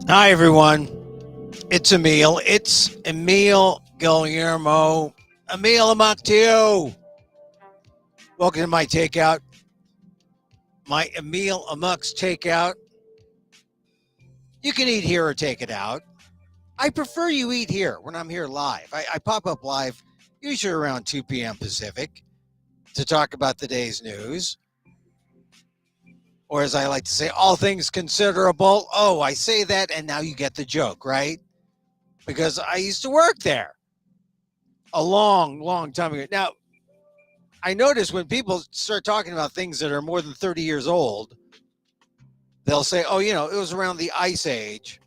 Hi, everyone. It's Emil. It's Emil Guillermo. Emil Amok to you. Welcome to my takeout. My Emil Amok's takeout. You can eat here or take it out. I prefer you eat here when I'm here live. I pop up live usually around 2 p.m. Pacific to talk about the day's news. Or as I like to say, all things considerable. Oh, I say that and now you get the joke, right? Because I used to work there a long, long time ago. Now, I notice when people start talking about things that are more than 30 years old, they'll say, oh, it was around the Ice Age.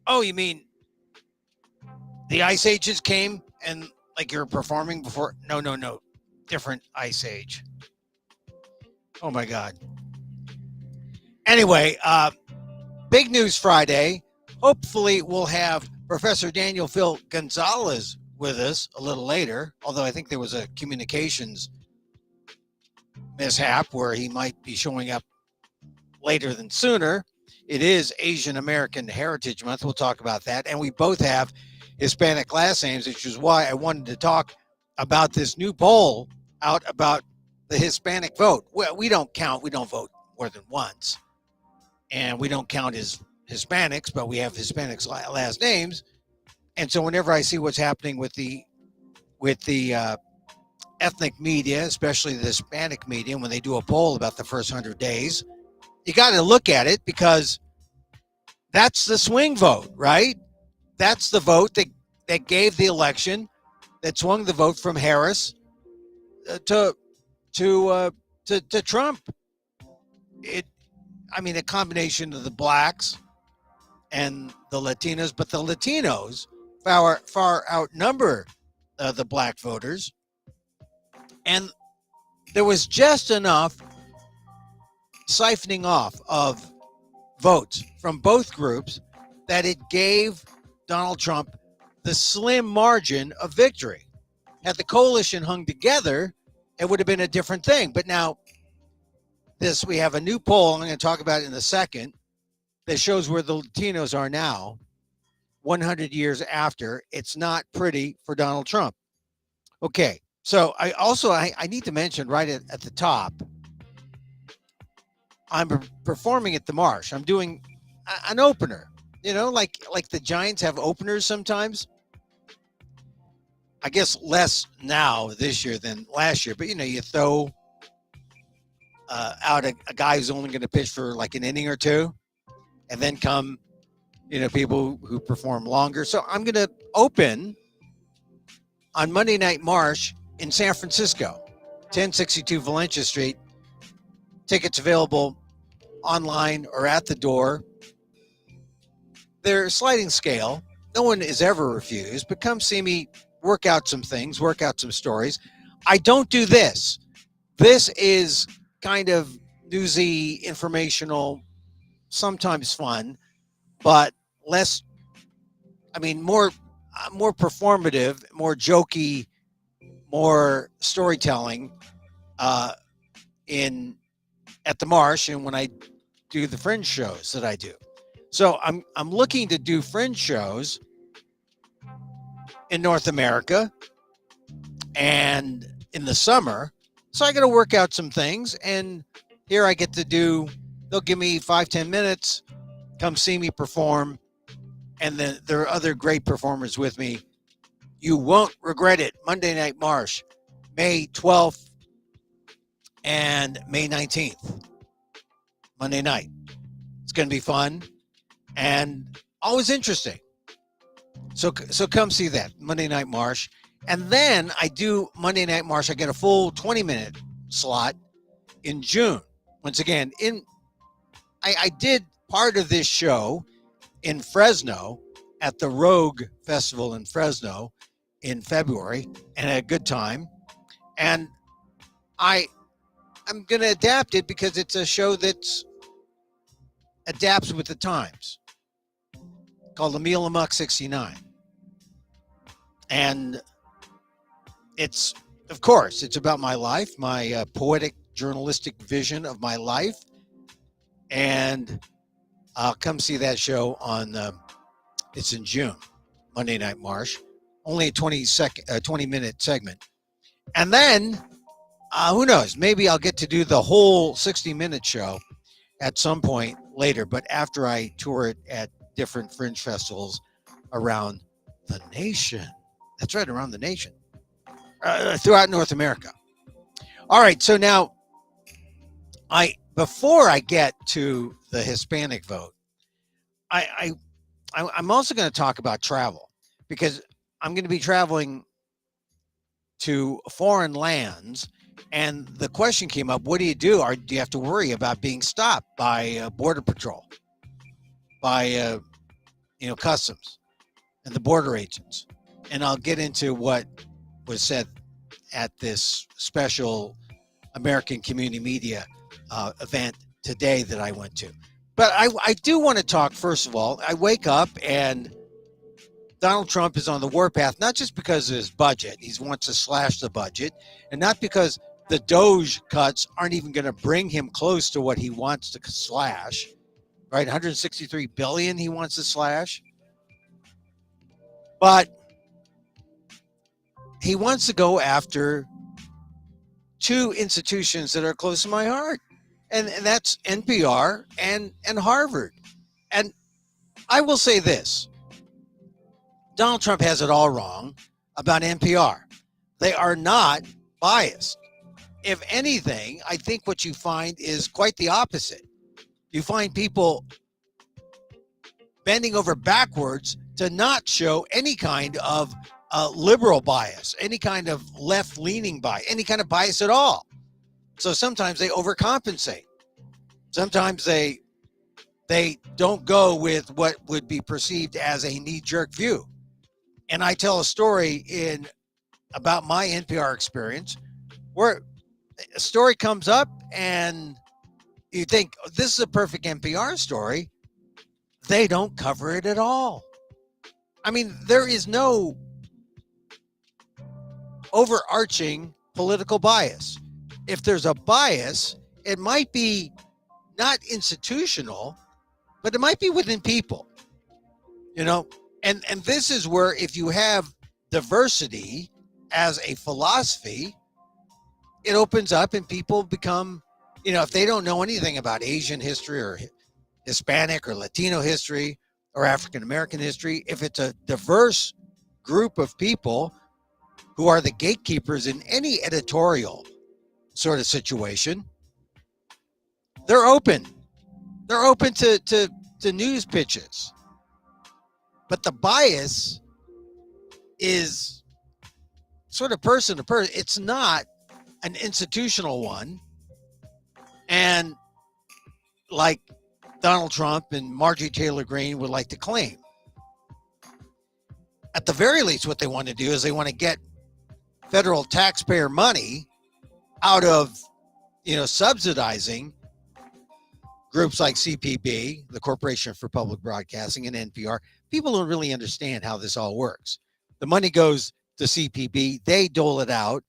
Oh, you mean the Ice Ages came and like you're performing before? No, no, no. Different Ice Age. Oh, my God. Anyway, big news Friday. Hopefully, we'll have Professor Daniel Phil Gonzalez with us a little later, although I think there was a communications mishap where he might be showing up later than sooner. It is Asian American Heritage Month. We'll talk about that. And we both have Hispanic last names, which is why I wanted to talk about this new poll out about the Hispanic vote. Well, we don't vote more than once. And we don't count as Hispanics, but we have Hispanics last names. And so whenever I see what's happening with the ethnic media, especially the Hispanic media, when they do a poll about the first 100 days, you got to look at it because that's the swing vote, right? That's the vote that gave the election, that swung the vote from Harris to Trump. A combination of the blacks and the Latinos, but the Latinos far outnumber the black voters, and there was just enough siphoning off of votes from both groups that it gave Donald Trump the slim margin of victory. Had the coalition hung together, it would have been a different thing. But now we have a new poll, I'm going to talk about it in a second, that shows where the Latinos are now 100 years after. It's not pretty for Donald Trump. Okay, so I need to mention right at the top, I'm performing at the Marsh. I'm doing an opener, like the Giants have openers sometimes. I guess less now this year than last year, but you throw out a guy who's only going to pitch for like an inning or two, and then come, people who perform longer. So I'm going to open on Monday Night Marsh in San Francisco, 1062 Valencia Street. Tickets available online or at the door. They're sliding scale. No one is ever refused, but come see me work out some things, work out some stories. I don't do this. This is kind of newsy, informational, sometimes fun, but more performative, more jokey, more storytelling at the Marsh, and when I do the fringe shows that I do. So I'm looking to do fringe shows in North America and in the summer. So I got to work out some things, and here I get to they'll give me 5-10 minutes, come see me perform, and then there are other great performers with me. You won't regret it. Monday Night Marsh, May 12th and May 19th. Monday night. It's going to be fun and always interesting. So come see that, Monday Night Marsh. And then I do Monday Night Marsh. I get a full 20-minute slot in June. Once again, I did part of this show in Fresno at the Rogue Festival in Fresno in February, and had a good time. And I'm going to adapt it because it's a show that's adapts with the times, called Emil Amok 69. And it's about my life, my poetic journalistic vision of my life. And Come see that show on. It's in June, Monday Night Marsh. Only a 20-minute segment, and then who knows? Maybe I'll get to do the whole 60-minute show at some point later. But after I tour it at different fringe festivals around the nation. That's right, around the nation, throughout North America. All right, so now before I get to the Hispanic vote, I'm also going to talk about travel, because I'm going to be traveling to foreign lands, and the question came up: what do you do? Or do you have to worry about being stopped by Border Patrol, by customs and the border agents? And I'll get into what was said at this special American Community Media event today that I went to. But I do want to talk, first of all, I wake up and Donald Trump is on the warpath, not just because of his budget. He wants to slash the budget, and not because the DOGE cuts aren't even going to bring him close to what he wants to slash, right? 163 billion he wants to slash. But he wants to go after two institutions that are close to my heart, and that's NPR and Harvard. And I will say this: Donald Trump has it all wrong about NPR. They are not biased. If anything, I think what you find is quite the opposite. You find people bending over backwards to not show any kind of liberal bias, any kind of left-leaning bias, any kind of bias at all. So sometimes they overcompensate. Sometimes they don't go with what would be perceived as a knee-jerk view. And I tell a story about my NPR experience where a story comes up and you think, oh, this is a perfect NPR story. They don't cover it at all. I mean, there is no overarching political bias. If there's a bias, it might be not institutional, but it might be within people, and this is where, if you have diversity as a philosophy, it opens up and people become, if they don't know anything about Asian history or Hispanic or Latino history or African American history, if it's a diverse group of people who are the gatekeepers in any editorial sort of situation, they're open. They're open to news pitches. But the bias is sort of person to person. It's not an institutional one. And like Donald Trump and Marjorie Taylor Greene would like to claim. At the very least, what they want to do is they want to get federal taxpayer money out of, subsidizing groups like CPB, the Corporation for Public Broadcasting, and NPR. People don't really understand how this all works. The money goes to CPB, they dole it out.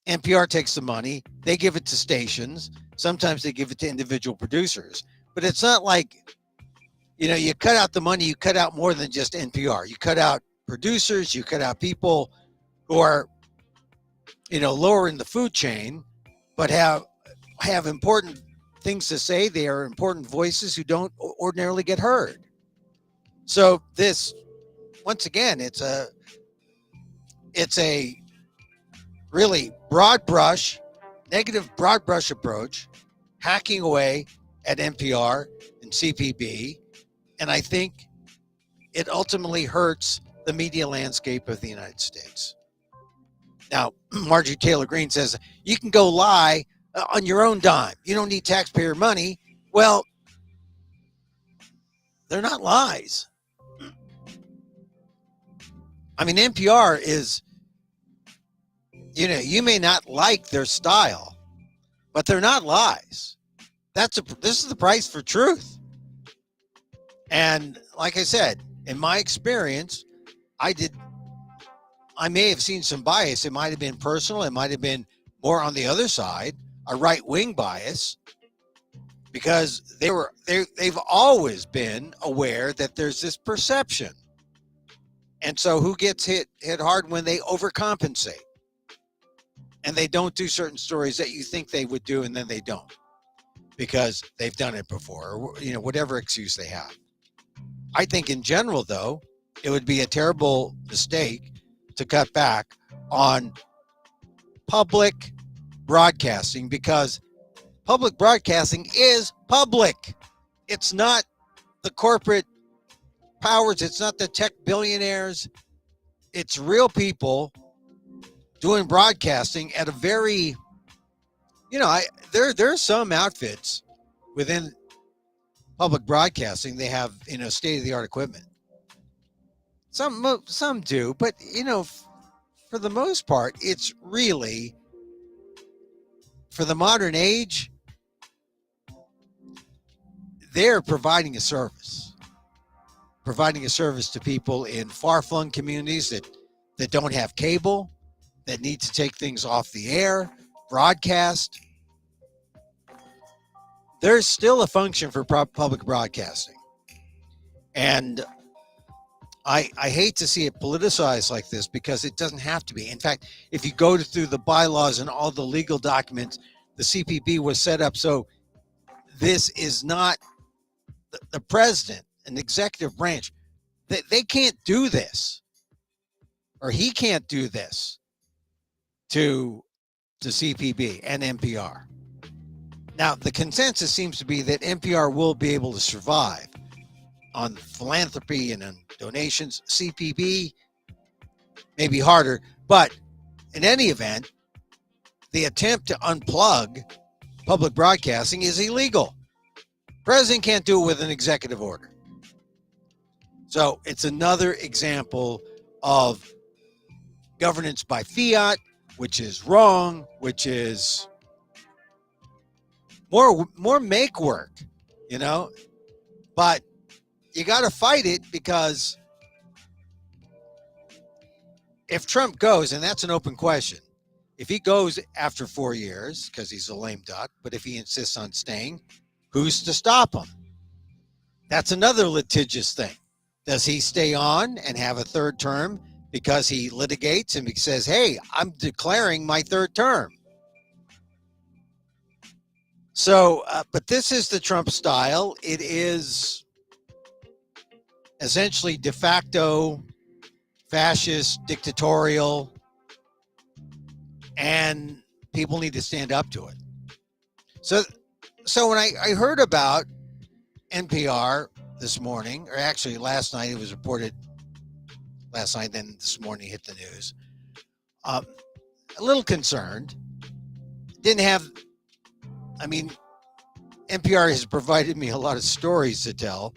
NPR takes the money, they give it to stations. Sometimes they give it to individual producers. But it's not like, you cut out the money, you cut out more than just NPR. You cut out producers, you cut out people who are, lower in the food chain, but have important things to say. They are important voices who don't ordinarily get heard. So this, once again, it's a really negative broad brush approach, hacking away at NPR and CPB. And I think it ultimately hurts the media landscape of the United States. Now, Marjorie Taylor Greene says, you can go lie on your own dime. You don't need taxpayer money. Well, they're not lies. I mean, NPR is, you may not like their style, but they're not lies. This is the price for truth. And like I said, in my experience, I may have seen some bias. It might have been personal. It might have been more on the other side, a right-wing bias. because they've always been aware that there's this perception. And so who gets hit hard when they overcompensate and they don't do certain stories that you think they would do, and then they don't because they've done it before, or whatever excuse they have. I think in general, though, it would be a terrible mistake to cut back on public broadcasting, because public broadcasting is public. It's not the corporate powers. It's not the tech billionaires. It's real people doing broadcasting at a very, there are some outfits within public broadcasting. They have, state-of-the-art equipment. Some do, but, for the most part, it's really, for the modern age, they're providing a service to people in far-flung communities that don't have cable, that need to take things off the air, broadcast. There's still a function for public broadcasting. And I hate to see it politicized like this, because it doesn't have to be. In fact, if you go through the bylaws and all the legal documents, the CPB was set up so this is not the president, an executive branch. They can't do this, or he can't do this to CPB and NPR. Now, the consensus seems to be that NPR will be able to survive on philanthropy and on donations. CPB may be harder, but in any event, the attempt to unplug public broadcasting is illegal. President can't do it with an executive order. So it's another example of governance by fiat, which is wrong, which is more make work, but you got to fight it, because if Trump goes, and that's an open question, if he goes after 4 years because he's a lame duck, but if he insists on staying, who's to stop him? That's another litigious thing. Does he stay on and have a third term because he litigates and he says, hey, I'm declaring my third term? So, but this is the Trump style. It is essentially de facto, fascist, dictatorial, and people need to stand up to it. So when I heard about NPR this morning, or actually last night, it was reported last night, then this morning hit the news, a little concerned. NPR has provided me a lot of stories to tell,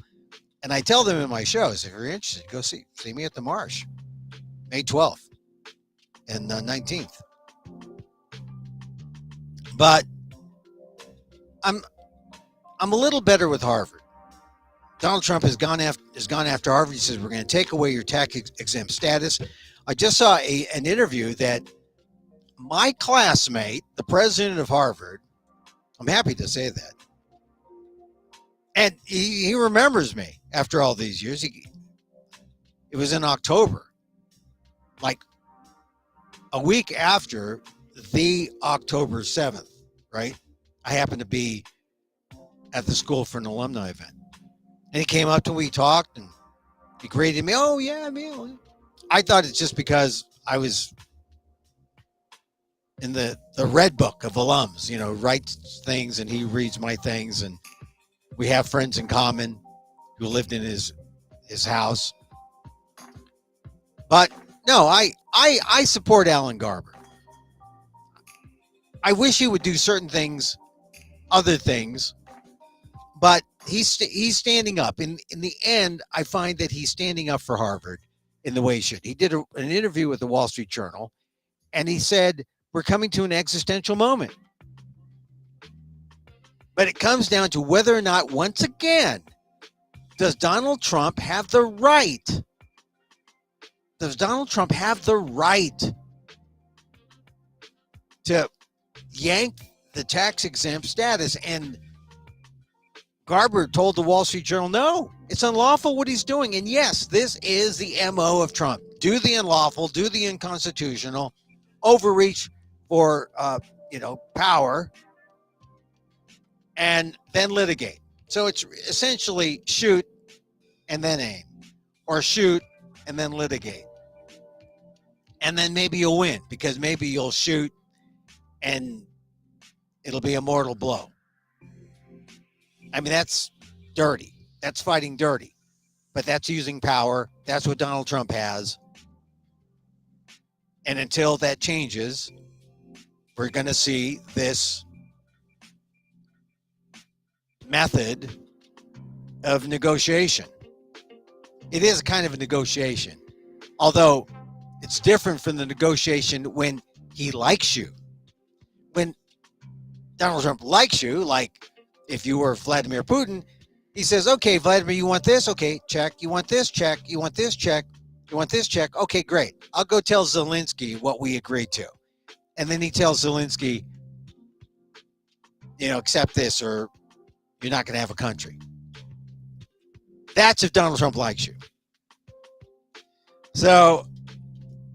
and I tell them in my shows. If you're interested, go see me at the Marsh, May 12th and 19th. But I'm a little better with Harvard. Donald Trump has gone after Harvard. He says, we're going to take away your tax exempt status. I just saw an interview that my classmate, the president of Harvard, I'm happy to say that, and he remembers me after all these years. It was in October, like a week after the October 7th, right? I happened to be at the school for an alumni event. And he came up to me, we talked, and he greeted me. Oh, yeah, Emil. I thought it's just because I was in the red book of alums, writes things, and he reads my things, and we have friends in common who lived in his house. But no, I support Alan Garber. I wish he would do certain things, other things, but he's standing up. In the end, I find that he's standing up for Harvard in the way he should. He did an interview with the Wall Street Journal, and he said, we're coming to an existential moment. But it comes down to whether or not, once again, does Donald Trump have the right? Does Donald Trump have the right to yank the tax exempt status? And Garber told the Wall Street Journal, no, it's unlawful what he's doing. And yes, this is the MO of Trump. Do the unlawful, do the unconstitutional, overreach for, power, and then litigate. So it's essentially shoot and then aim, or shoot and then litigate. And then maybe you'll win, because maybe you'll shoot and it'll be a mortal blow. I mean, that's dirty. That's fighting dirty. But that's using power. That's what Donald Trump has. And until that changes, we're going to see this method of negotiation. It is kind of a negotiation, although it's different from the negotiation when he likes you. When Donald Trump likes you, like if you were Vladimir Putin, he says, okay, Vladimir, you want this? Okay, check. You want this? Check. You want this? Check. You want this? Check. Okay, great. I'll go tell Zelensky what we agreed to. And then he tells Zelensky, accept this or you're not going to have a country. That's if Donald Trump likes you. So,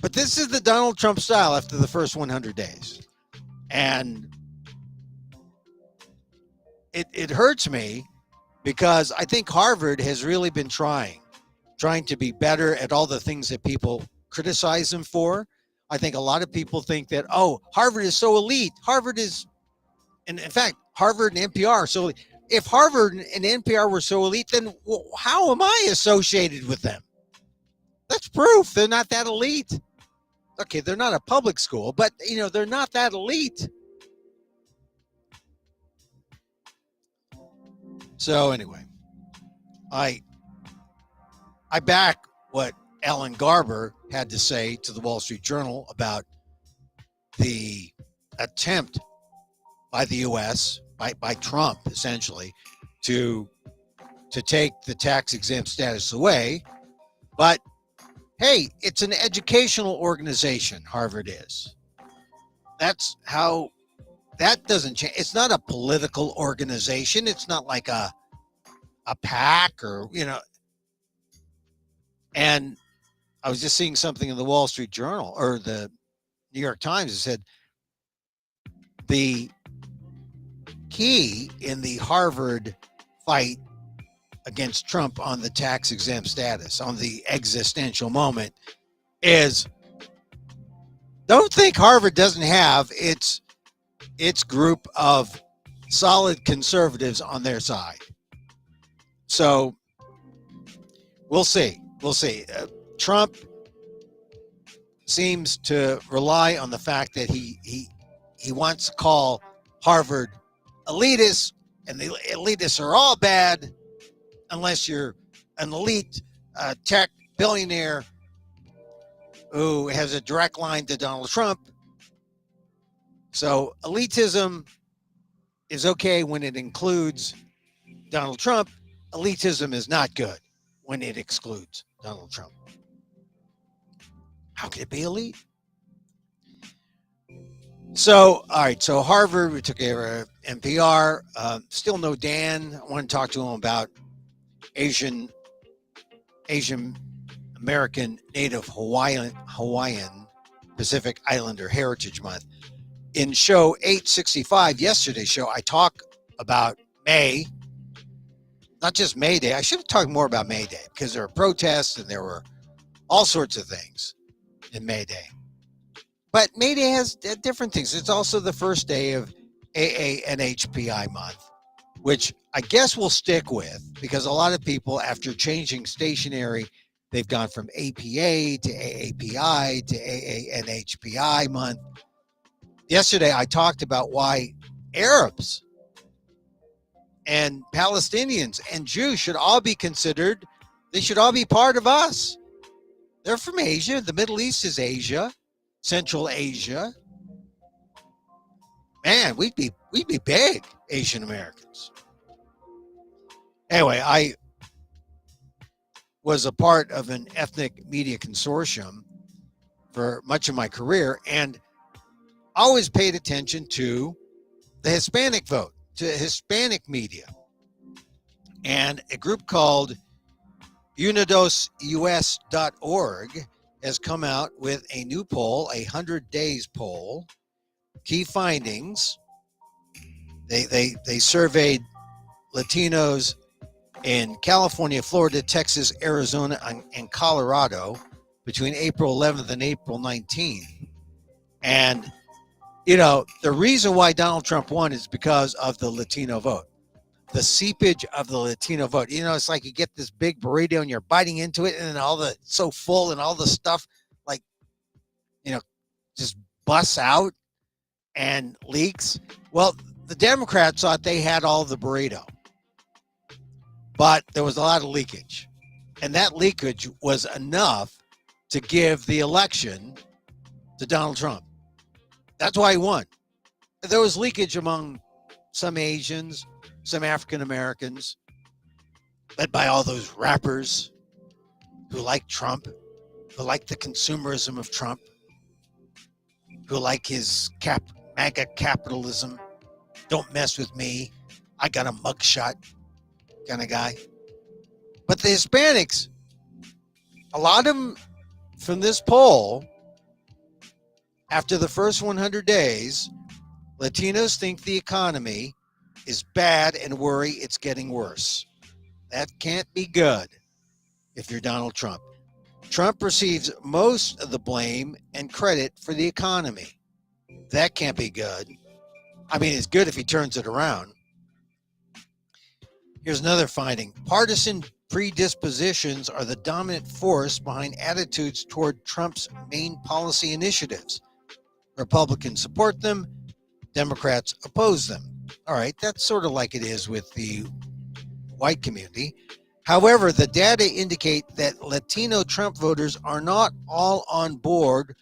but this is the Donald Trump style after the first 100 days. And it hurts me because I think Harvard has really been trying to be better at all the things that people criticize him for. I think a lot of people think that, Harvard is so elite. Harvard is, and in fact, Harvard and NPR are so elite. If Harvard and NPR were so elite, then how am I associated with them? That's proof they're not that elite. Okay, they're not a public school, but, they're not that elite. So anyway, I back what Alan Garber had to say to the Wall Street Journal about the attempt by the U.S., by Trump, essentially, to take the tax-exempt status away. But, hey, it's an educational organization, Harvard is. That's how, that doesn't change. It's not a political organization. It's not like a PAC or, And I was just seeing something in the Wall Street Journal or the New York Times. It said the key in the Harvard fight against Trump on the tax exempt status, on the existential moment, is don't think Harvard doesn't have its group of solid conservatives on their side. So we'll see. We'll see. Trump seems to rely on the fact that he wants to call Harvard elitist, and the elitists are all bad unless you're an elite tech billionaire who has a direct line to Donald Trump. So elitism is okay when it includes Donald Trump. Elitism is not good when it excludes Donald Trump. How can it be elite? So, all right. So Harvard, we took care of NPR. Still no Dan. I want to talk to him about Asian American Native Hawaiian Pacific Islander Heritage Month. In show 865, yesterday's show, I talk about May, not just May Day. I should have talked more about May Day because there were protests and there were all sorts of things in May Day. But May Day has different things. It's also the first day of AANHPI month, which I guess we'll stick with because a lot of people, after changing stationery, they've gone from APA to AAPI to AANHPI month. Yesterday, I talked about why Arabs and Palestinians and Jews should all be considered. They should all be part of us. They're from Asia. The Middle East is Asia, Central Asia. Man, we'd be big, Asian Americans. Anyway, I was a part of an ethnic media consortium for much of my career and always paid attention to the Hispanic vote, to Hispanic media. And a group called unidosus.org has come out with a new poll, a 100 days poll. Key findings. They surveyed Latinos in California, Florida, Texas, Arizona, and Colorado between April 11th and April 19th. And, the reason why Donald Trump won is because of the Latino vote. The seepage of the Latino vote. It's like you get this big burrito and you're biting into it, and then it's so full and all the stuff like, just busts out and leaks. Well, the Democrats thought they had all the burrito, but there was a lot of leakage. And that leakage was enough to give the election to Donald Trump. That's why he won. There was leakage among some Asians, some African Americans, led by all those rappers who like Trump, who like the consumerism of Trump, who like his MAGA capitalism. Don't mess with me. I got a mugshot kind of guy. But the Hispanics, a lot of them from this poll, after the first 100 days, Latinos think the economy is bad and worry it's getting worse. That can't be good if you're Donald Trump. Trump receives most of the blame and credit for the economy. That can't be good. I mean, it's good if he turns it around. Here's another finding. Partisan predispositions are the dominant force behind attitudes toward Trump's main policy initiatives. Republicans support them, Democrats oppose them. All right, that's sort of like it is with the white community. However, the data indicate that Latino Trump voters are not all on board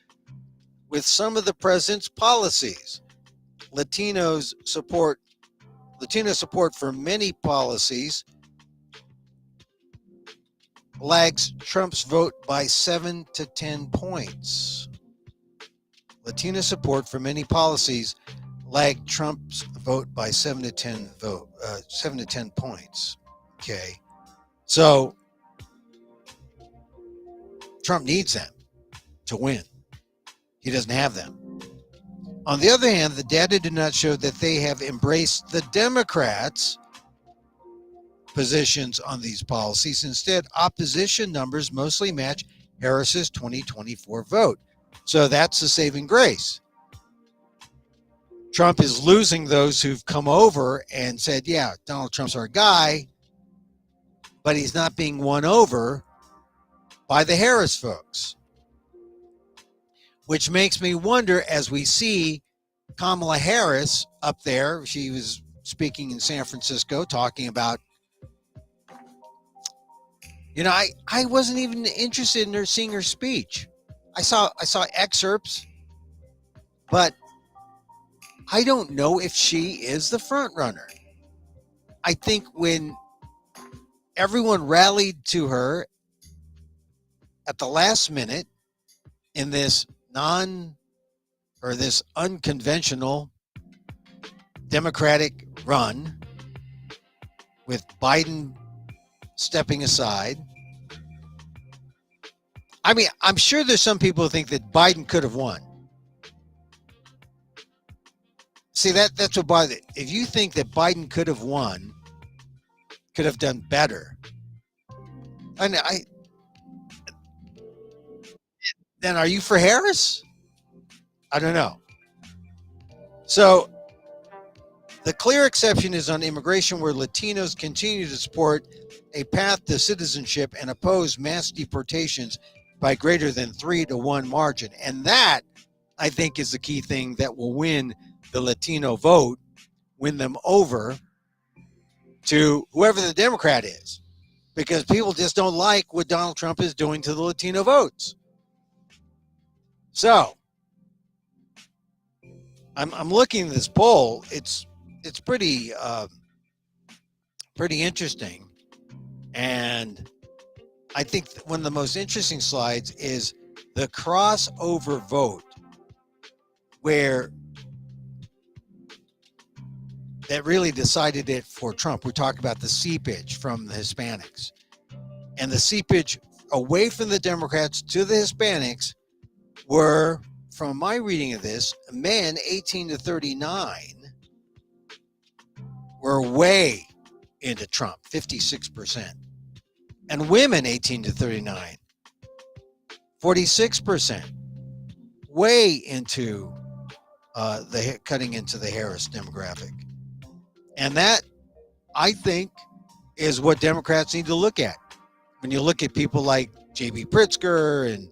with some of the president's policies. Latino support for many policies lags Trump's vote by 7 to 10 points. Latino support for many policies lagged Trump's vote by 7 to 10 points. Okay. So Trump needs them to win. He doesn't have them. On the other hand, the data do not show that they have embraced the Democrats' positions on these policies. Instead, opposition numbers mostly match Harris's 2024 vote. So that's the saving grace. Trump is losing those who've come over and said, yeah, Donald Trump's our guy, but he's not being won over by the Harris folks. Which makes me wonder, as we see Kamala Harris up there, she was speaking in San Francisco talking about, I wasn't even interested in her seeing her speech. I saw excerpts, but I don't know if she is the front runner. I think when everyone rallied to her at the last minute in this unconventional Democratic run with Biden stepping aside. I mean, I'm sure there's some people who think that Biden could have won. See, that's what bothers me. If you think that Biden could have won, could have done better, then are you for Harris? I don't know. So the clear exception is on immigration, where Latinos continue to support a path to citizenship and oppose mass deportations by greater than 3-1 margin. And that, I think, is the key thing that will win the Latino vote, win them over to whoever the Democrat is, because people just don't like what Donald Trump is doing to the Latino votes. So I'm looking at this poll. It's pretty interesting, and I think one of the most interesting slides is the crossover vote, where that really decided it for Trump. We talk about the seepage from the Hispanics, and the seepage away from the Democrats to the Hispanics were, from my reading of this, men 18 to 39 were way into Trump, 56%. And women 18 to 39, 46%, way into the cutting into the Harris demographic. And that, I think, is what Democrats need to look at. When you look at people like J.B. Pritzker, and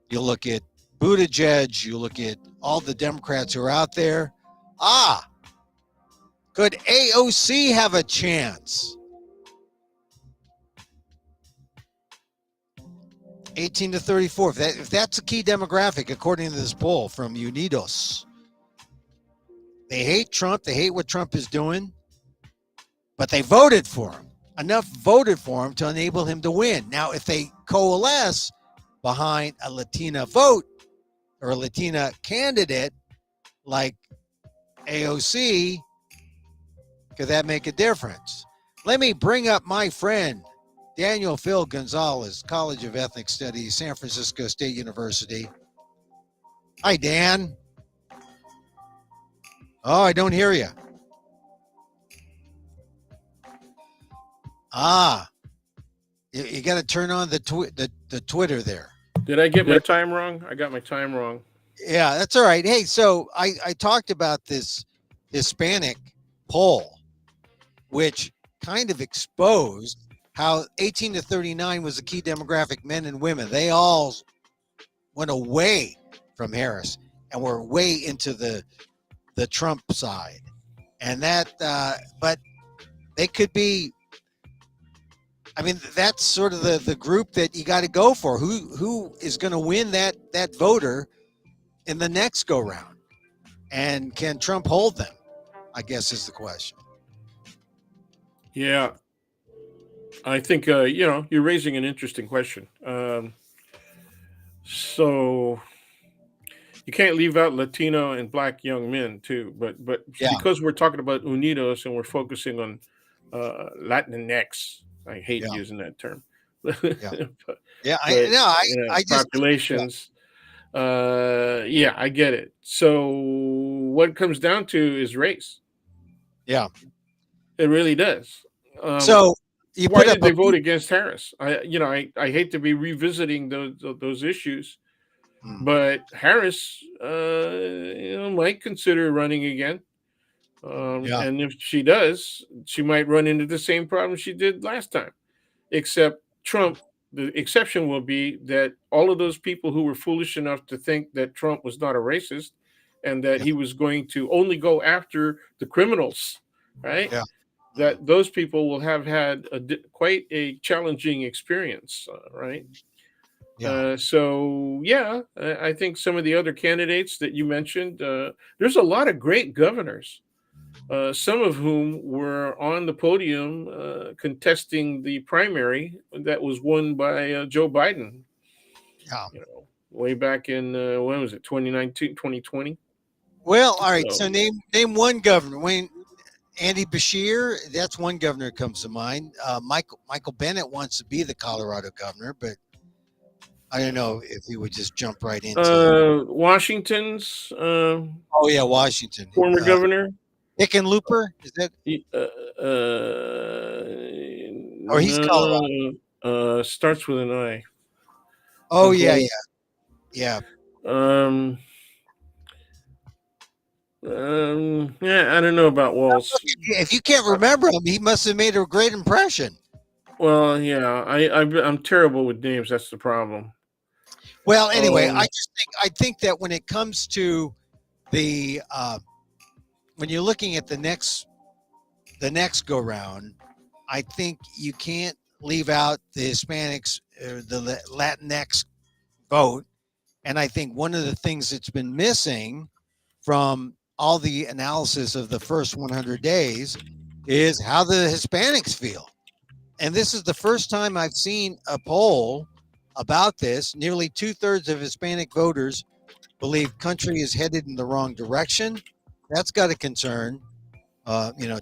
you look at Buttigieg, you look at all the Democrats who are out there, could AOC have a chance? 18 to 34. If that's a key demographic, according to this poll from Unidos, they hate Trump. They hate what Trump is doing, but they voted for him. Enough voted for him to enable him to win. Now, if they coalesce behind a Latina vote or a Latina candidate like AOC, could that make a difference? Let me bring up my friend, Daniel Phil Gonzalez, College of Ethnic Studies, San Francisco State University. Hi, Dan. Oh, I don't hear you. You got to turn on the Twitter there. Did I get my time wrong? I got my time wrong. Yeah, that's all right. Hey, so I talked about this Hispanic poll, which kind of exposed how 18 to 39 was a key demographic, men and women. They all went away from Harris and were way into the Trump side. And that, but they could be, I mean, that's sort of the group that you got to go for. Who is going to win that voter in the next go round? And can Trump hold them? I guess is the question. Yeah. I think, you're raising an interesting question. So you can't leave out Latino and Black young men too, but Yeah. because we're talking about Unidos and we're focusing on Latinx, I hate using that term. I populations. I get it. So what it comes down to is race. Yeah, it really does. So you why did they vote against Harris? I hate to be revisiting those issues, but Harris, might consider running again. And if she does, she might run into the same problem she did last time. Except Trump, the exception will be that all of those people who were foolish enough to think that Trump was not a racist and that he was going to only go after the criminals, right? Yeah. That those people will have had quite a challenging experience, right? Yeah. I think some of the other candidates that you mentioned, there's a lot of great governors, some of whom were on the podium contesting the primary that was won by Joe Biden. Yeah. Way back in, when was it, 2019, 2020? Well, all right. So name one governor. Andy Beshear, that's one governor that comes to mind. Michael Bennett wants to be the Colorado governor, but I don't know if he would just jump right into Washington's. Washington. Former governor. Hickenlooper, is that? Or he's Colorado. Starts with an I. Oh, yeah. I don't know about Walz. If you can't remember him, he must have made a great impression. Well, yeah, I'm terrible with names. That's the problem. Well, anyway, I think that when it comes to the when you're looking at the next go round, I think you can't leave out the Hispanics, the Latinx vote, and I think one of the things that's been missing from all the analysis of the first 100 days is how the Hispanics feel. And this is the first time I've seen a poll about this. Nearly 2/3 of Hispanic voters believe country is headed in the wrong direction. That's got to concern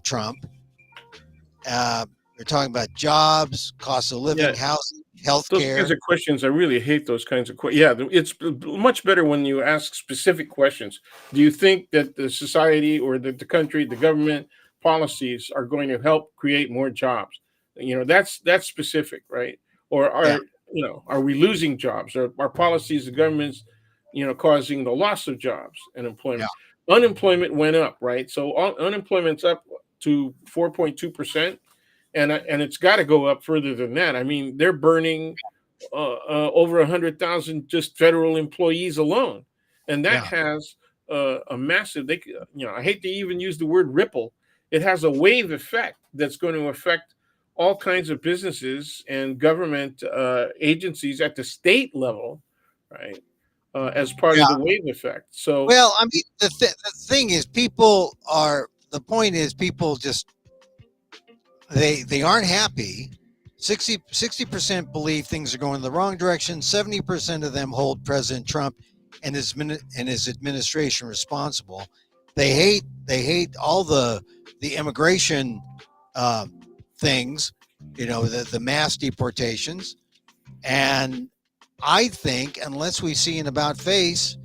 Trump. They're talking about jobs, cost of living, Yeah, housing, health those kinds care. of questions, I really hate those kinds of questions. Yeah, it's much better when you ask specific questions. Do you think that the society or the country, the government policies are going to help create more jobs? That's specific, right? Or Yeah, are we losing jobs? Or are policies, the government's, causing the loss of jobs and yeah, employment? Unemployment went up, right? So unemployment's up to 4.2%, and it's got to go up further than that. I mean, they're burning over 100,000 just federal employees alone, and that yeah, has a massive. I hate to even use the word ripple. It has a wave effect that's going to affect all kinds of businesses and government agencies at the state level, right? As part of yeah. the wave effect. So Well, I mean, the thing is, people are. The point is, people just they aren't happy. 60% believe things are going the wrong direction. 70% of them hold President Trump and his administration responsible. They hate all the immigration uh, things, the mass deportations. And I think unless we see an about face,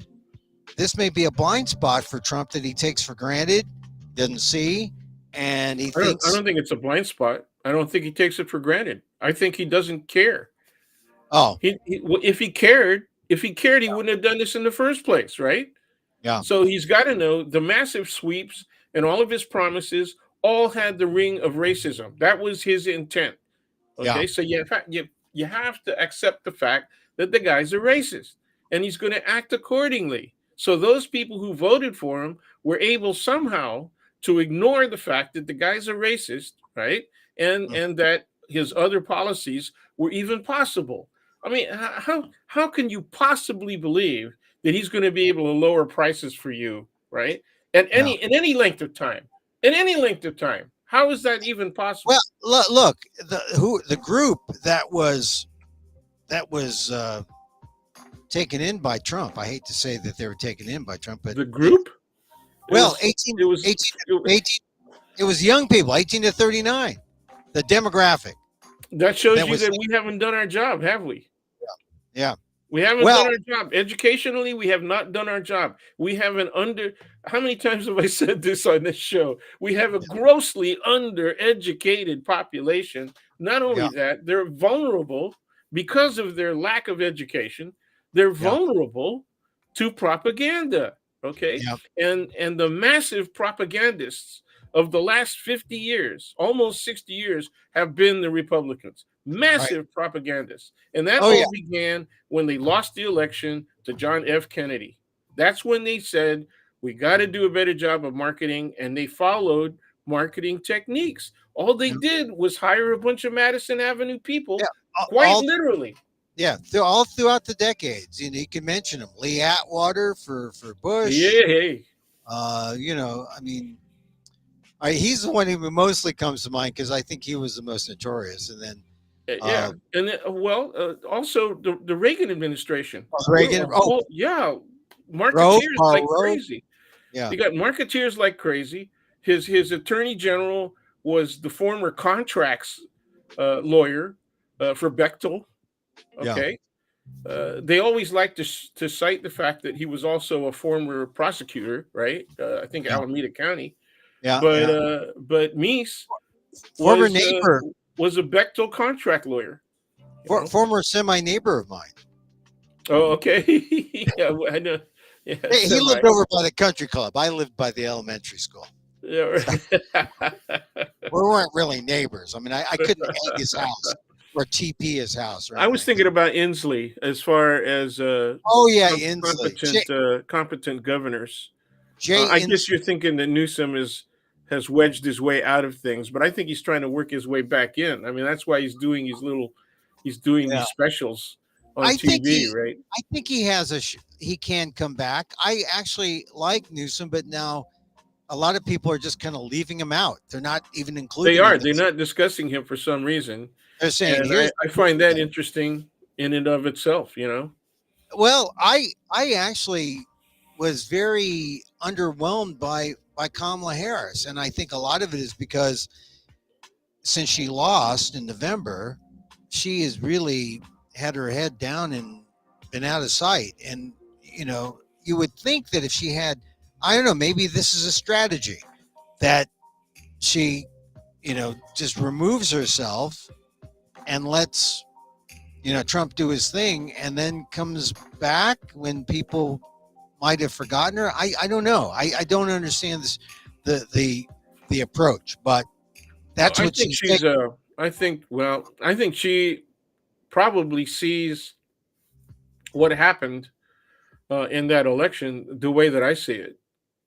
this may be a blind spot for Trump that he takes for granted, doesn't see, and he I thinks, don't think it's a blind spot. I don't think he takes it for granted. I think he doesn't care. oh, If he cared, he wouldn't have done this in the first place, right? yeah, So he's got to know the massive sweeps and all of his promises all had the ring of racism. That was his intent. yeah, Okay, so you have to accept the fact that the guy's a racist, and he's going to act accordingly. So those people who voted for him were able somehow to ignore the fact that the guy's a racist, right? And mm, and that his other policies were even possible. I mean, how can you possibly believe that he's going to be able to lower prices for you, right? At yeah. any length of time, in any length of time. How is that even Well, possible? look, the group that was taken in by Trump. I hate to say that they were taken in by Trump, but The group, it well, was it was 18, it was young people, 18 to 39, the demographic that shows that you was, that we haven't done our job, have we? yeah. We haven't Well, done our job. Educationally, we have not done our job. We have an under, how many times have I said this on this show? We have a grossly undereducated population. Not yeah, only that, they're vulnerable because of their lack of education. They're yeah, vulnerable to propaganda. Okay. yeah, And the massive propagandists of the last 50 years, almost 60 years, have been the Republicans. right. Massive propagandists. And that Oh, yeah, all began when they lost the election to John F. Kennedy. That's when they said, we got to do a better job of marketing. And they followed marketing techniques. All they yeah, did was hire a bunch of Madison Avenue yeah. people, quite All literally. yeah, all throughout the decades. You can mention them. Lee Atwater for Bush. Yeah, hey. I mean, he's the one who mostly comes to mind because I think he was the most notorious. And then Yeah. And then, also the Reagan administration. Reagan. Oh, Yeah, Rove, marketeers Karl like Rove. crazy. Yeah, They got marketeers like crazy. His attorney general was the former contracts lawyer for Bechtel. yeah, Okay, they always like to cite the fact that he was also a former prosecutor, right? I think yeah, Alameda County, yeah, but yeah. Meese Former was neighbor, a Bechtel contract lawyer. You know. former semi neighbor of mine. Oh, okay. Yeah, I know. Yeah, He semi. lived over by the country club. I lived by the elementary school. Yeah, right. We weren't really neighbors. I mean, I couldn't egg his house or TP his house or I was anything. thinking about Inslee as far as Oh yeah, Inslee. competent governors. Jay I guess Inslee. you're thinking that Newsom has wedged his way out of things, but I think he's trying to work his way back in. I mean, that's why he's doing Yeah. these specials on I think TV, he right? I think he has he can come back. I actually like Newsom, but now a lot of people are just kind of leaving him out. They're not even They including are. him. They're not discussing him for some reason, They're saying and here's I find that interesting in and of itself. You know. well, I actually was very underwhelmed by Kamala Harris, and I think a lot of it is because since she lost in November, she has really had her head down and been out of sight. And you would think that if she had, I don't know, maybe this is a strategy that she, just removes herself and lets Trump do his thing, and then comes back when people might have forgotten her. I don't know. I don't understand this the approach, but Well, that's I what think she's saying. she's I think she probably sees what happened in that election the way that I see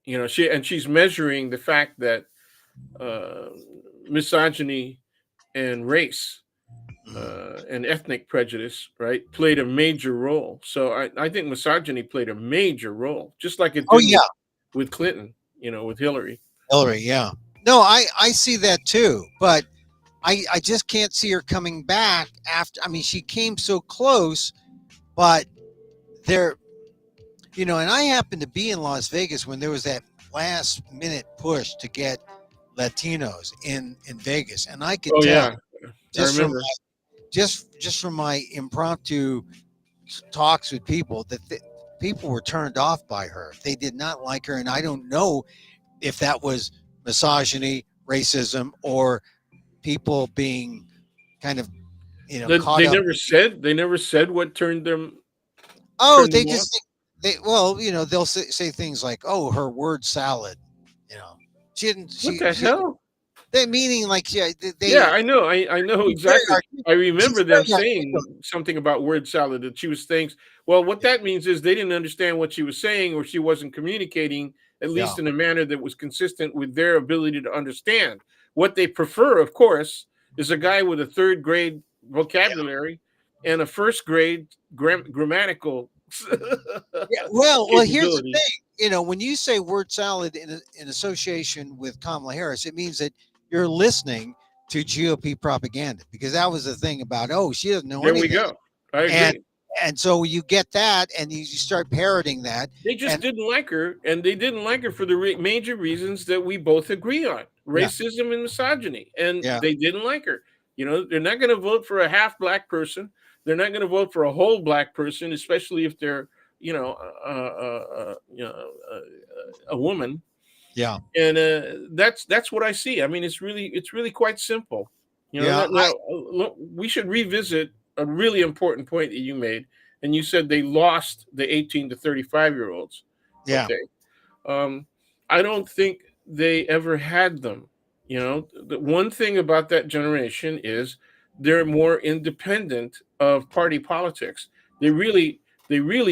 it. She's measuring the fact that uh, misogyny and race and ethnic prejudice, right, played a major role. So I think misogyny played a major role, just like it Oh did yeah, with Clinton, with Hillary. Hillary. Yeah. No, I see that too, but I just can't see her coming back after. I mean, she came so close, but there, and I happened to be in Las Vegas when there was that last minute push to get Latinos in Vegas, and I could Oh tell yeah, I just from remember. just from my impromptu talks with people that people were turned off by her. They did not like her, and I don't know if that was misogyny, racism, or people being kind of caught They up. never said what Oh, turned they them off. just they well, they'll say things like, "Oh, her word salad," you know. She didn't. What the She hell? they meaning like yeah, Yeah, they I know. I know she's very exactly. I she's remember them very articulate. saying something about word salad that she was saying. Well, what that means is they didn't understand what she was saying, or she wasn't communicating at Yeah, least in a manner that was consistent with their ability to understand. What they prefer, of course, is a guy with a third grade yeah, vocabulary and a first grade grammatical yeah. Well, here's the capability. thing. When you say word salad in association with Kamala Harris, it means that you're listening to GOP propaganda because that was the thing about she doesn't know There we anything, go. I and agree. so you get that and you start parroting that, They just and didn't like her, and they didn't like her for the major reasons that we both agree on: yeah, racism and misogyny. And yeah, they didn't like her. They're not going to vote for a half black person. They're not going to vote for a whole black person, especially if they're, a woman. yeah, And that's what I see. I mean, it's really quite simple. yeah. Now look, we should revisit a really important point that you made, and you said they lost the 18 to 35-year-olds. Yeah, Okay. um, I don't think they ever had them. The one thing about that generation is they're more independent of party politics. They really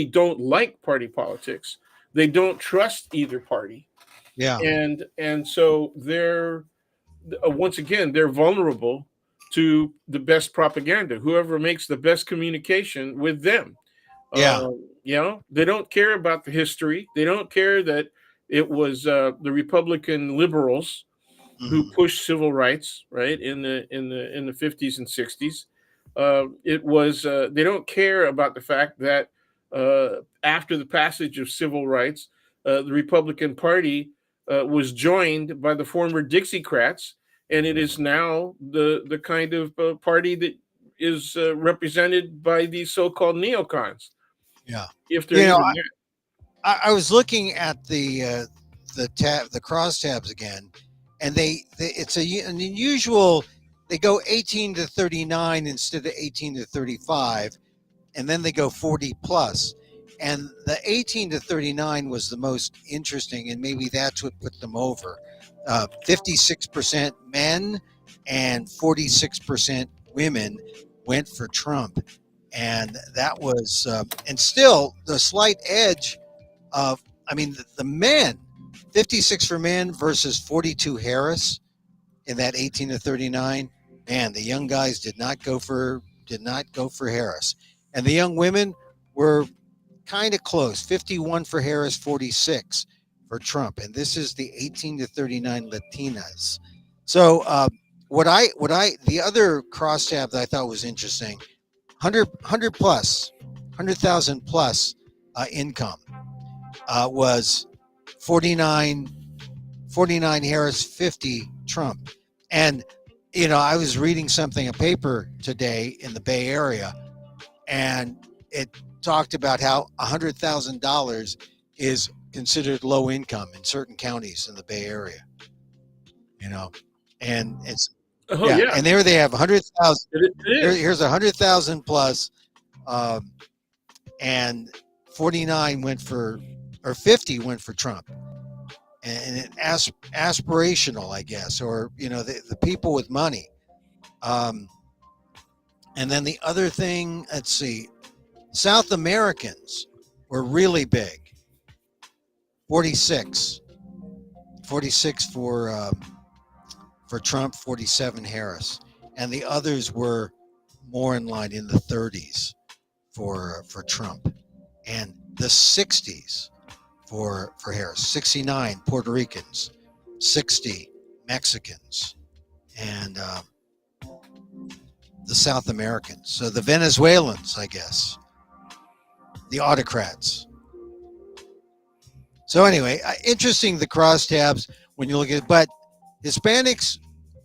don't like party politics. They don't trust either party, yeah, and so they're once again they're vulnerable to the best propaganda. Whoever makes the best communication with them. yeah. They don't care about the history. They don't care that it was the Republican liberals who Mhm. pushed civil rights, right, in the 50s and 60s. It was They don't care about the fact that after the passage of civil rights, the Republican Party was joined by the former Dixiecrats, and it is now the kind of party that is represented by these so-called neocons, Yeah. if they're You know, even there. I was looking at the crosstabs again, and it's an unusual. They go 18 to 39 instead of 18 to 35, and then they go 40 plus. And the 18 to 39 was the most interesting, and maybe that's what put them over. 56% men and 46% women went for Trump, and that was and still the slight edge of, I mean, the men, 56 for men versus 42 Harris in that 18 to 39. Man, the young guys did not go for Harris, and the young women were kind of close, 51 for Harris, 46 for Trump, and this is the 18 to 39 Latinas. So the other crosstab that I thought was interesting, 100 plus 100,000 plus income. was 49, 49 Harris, 50 Trump. And, I was reading something, a paper today in the Bay Area, and it talked about how $100,000 is considered low income in certain counties in the Bay Area, you know, and it's, Oh yeah. yeah, And there they have 100,000. it is. Here's 100,000 plus, um, and 49 went for, or 50 went for Trump. And aspirational, I guess, or the people with money. Um, and then the other thing, let's see, South Americans were really big. 46, 46 for Trump, 47 Harris, and the others were more in line in the 30s for Trump, and the 60s for Harris. 69 Puerto Ricans, 60 Mexicans, and the South Americans. So the Venezuelans, I guess, the autocrats. So anyway, interesting the crosstabs when you look at it. But Hispanics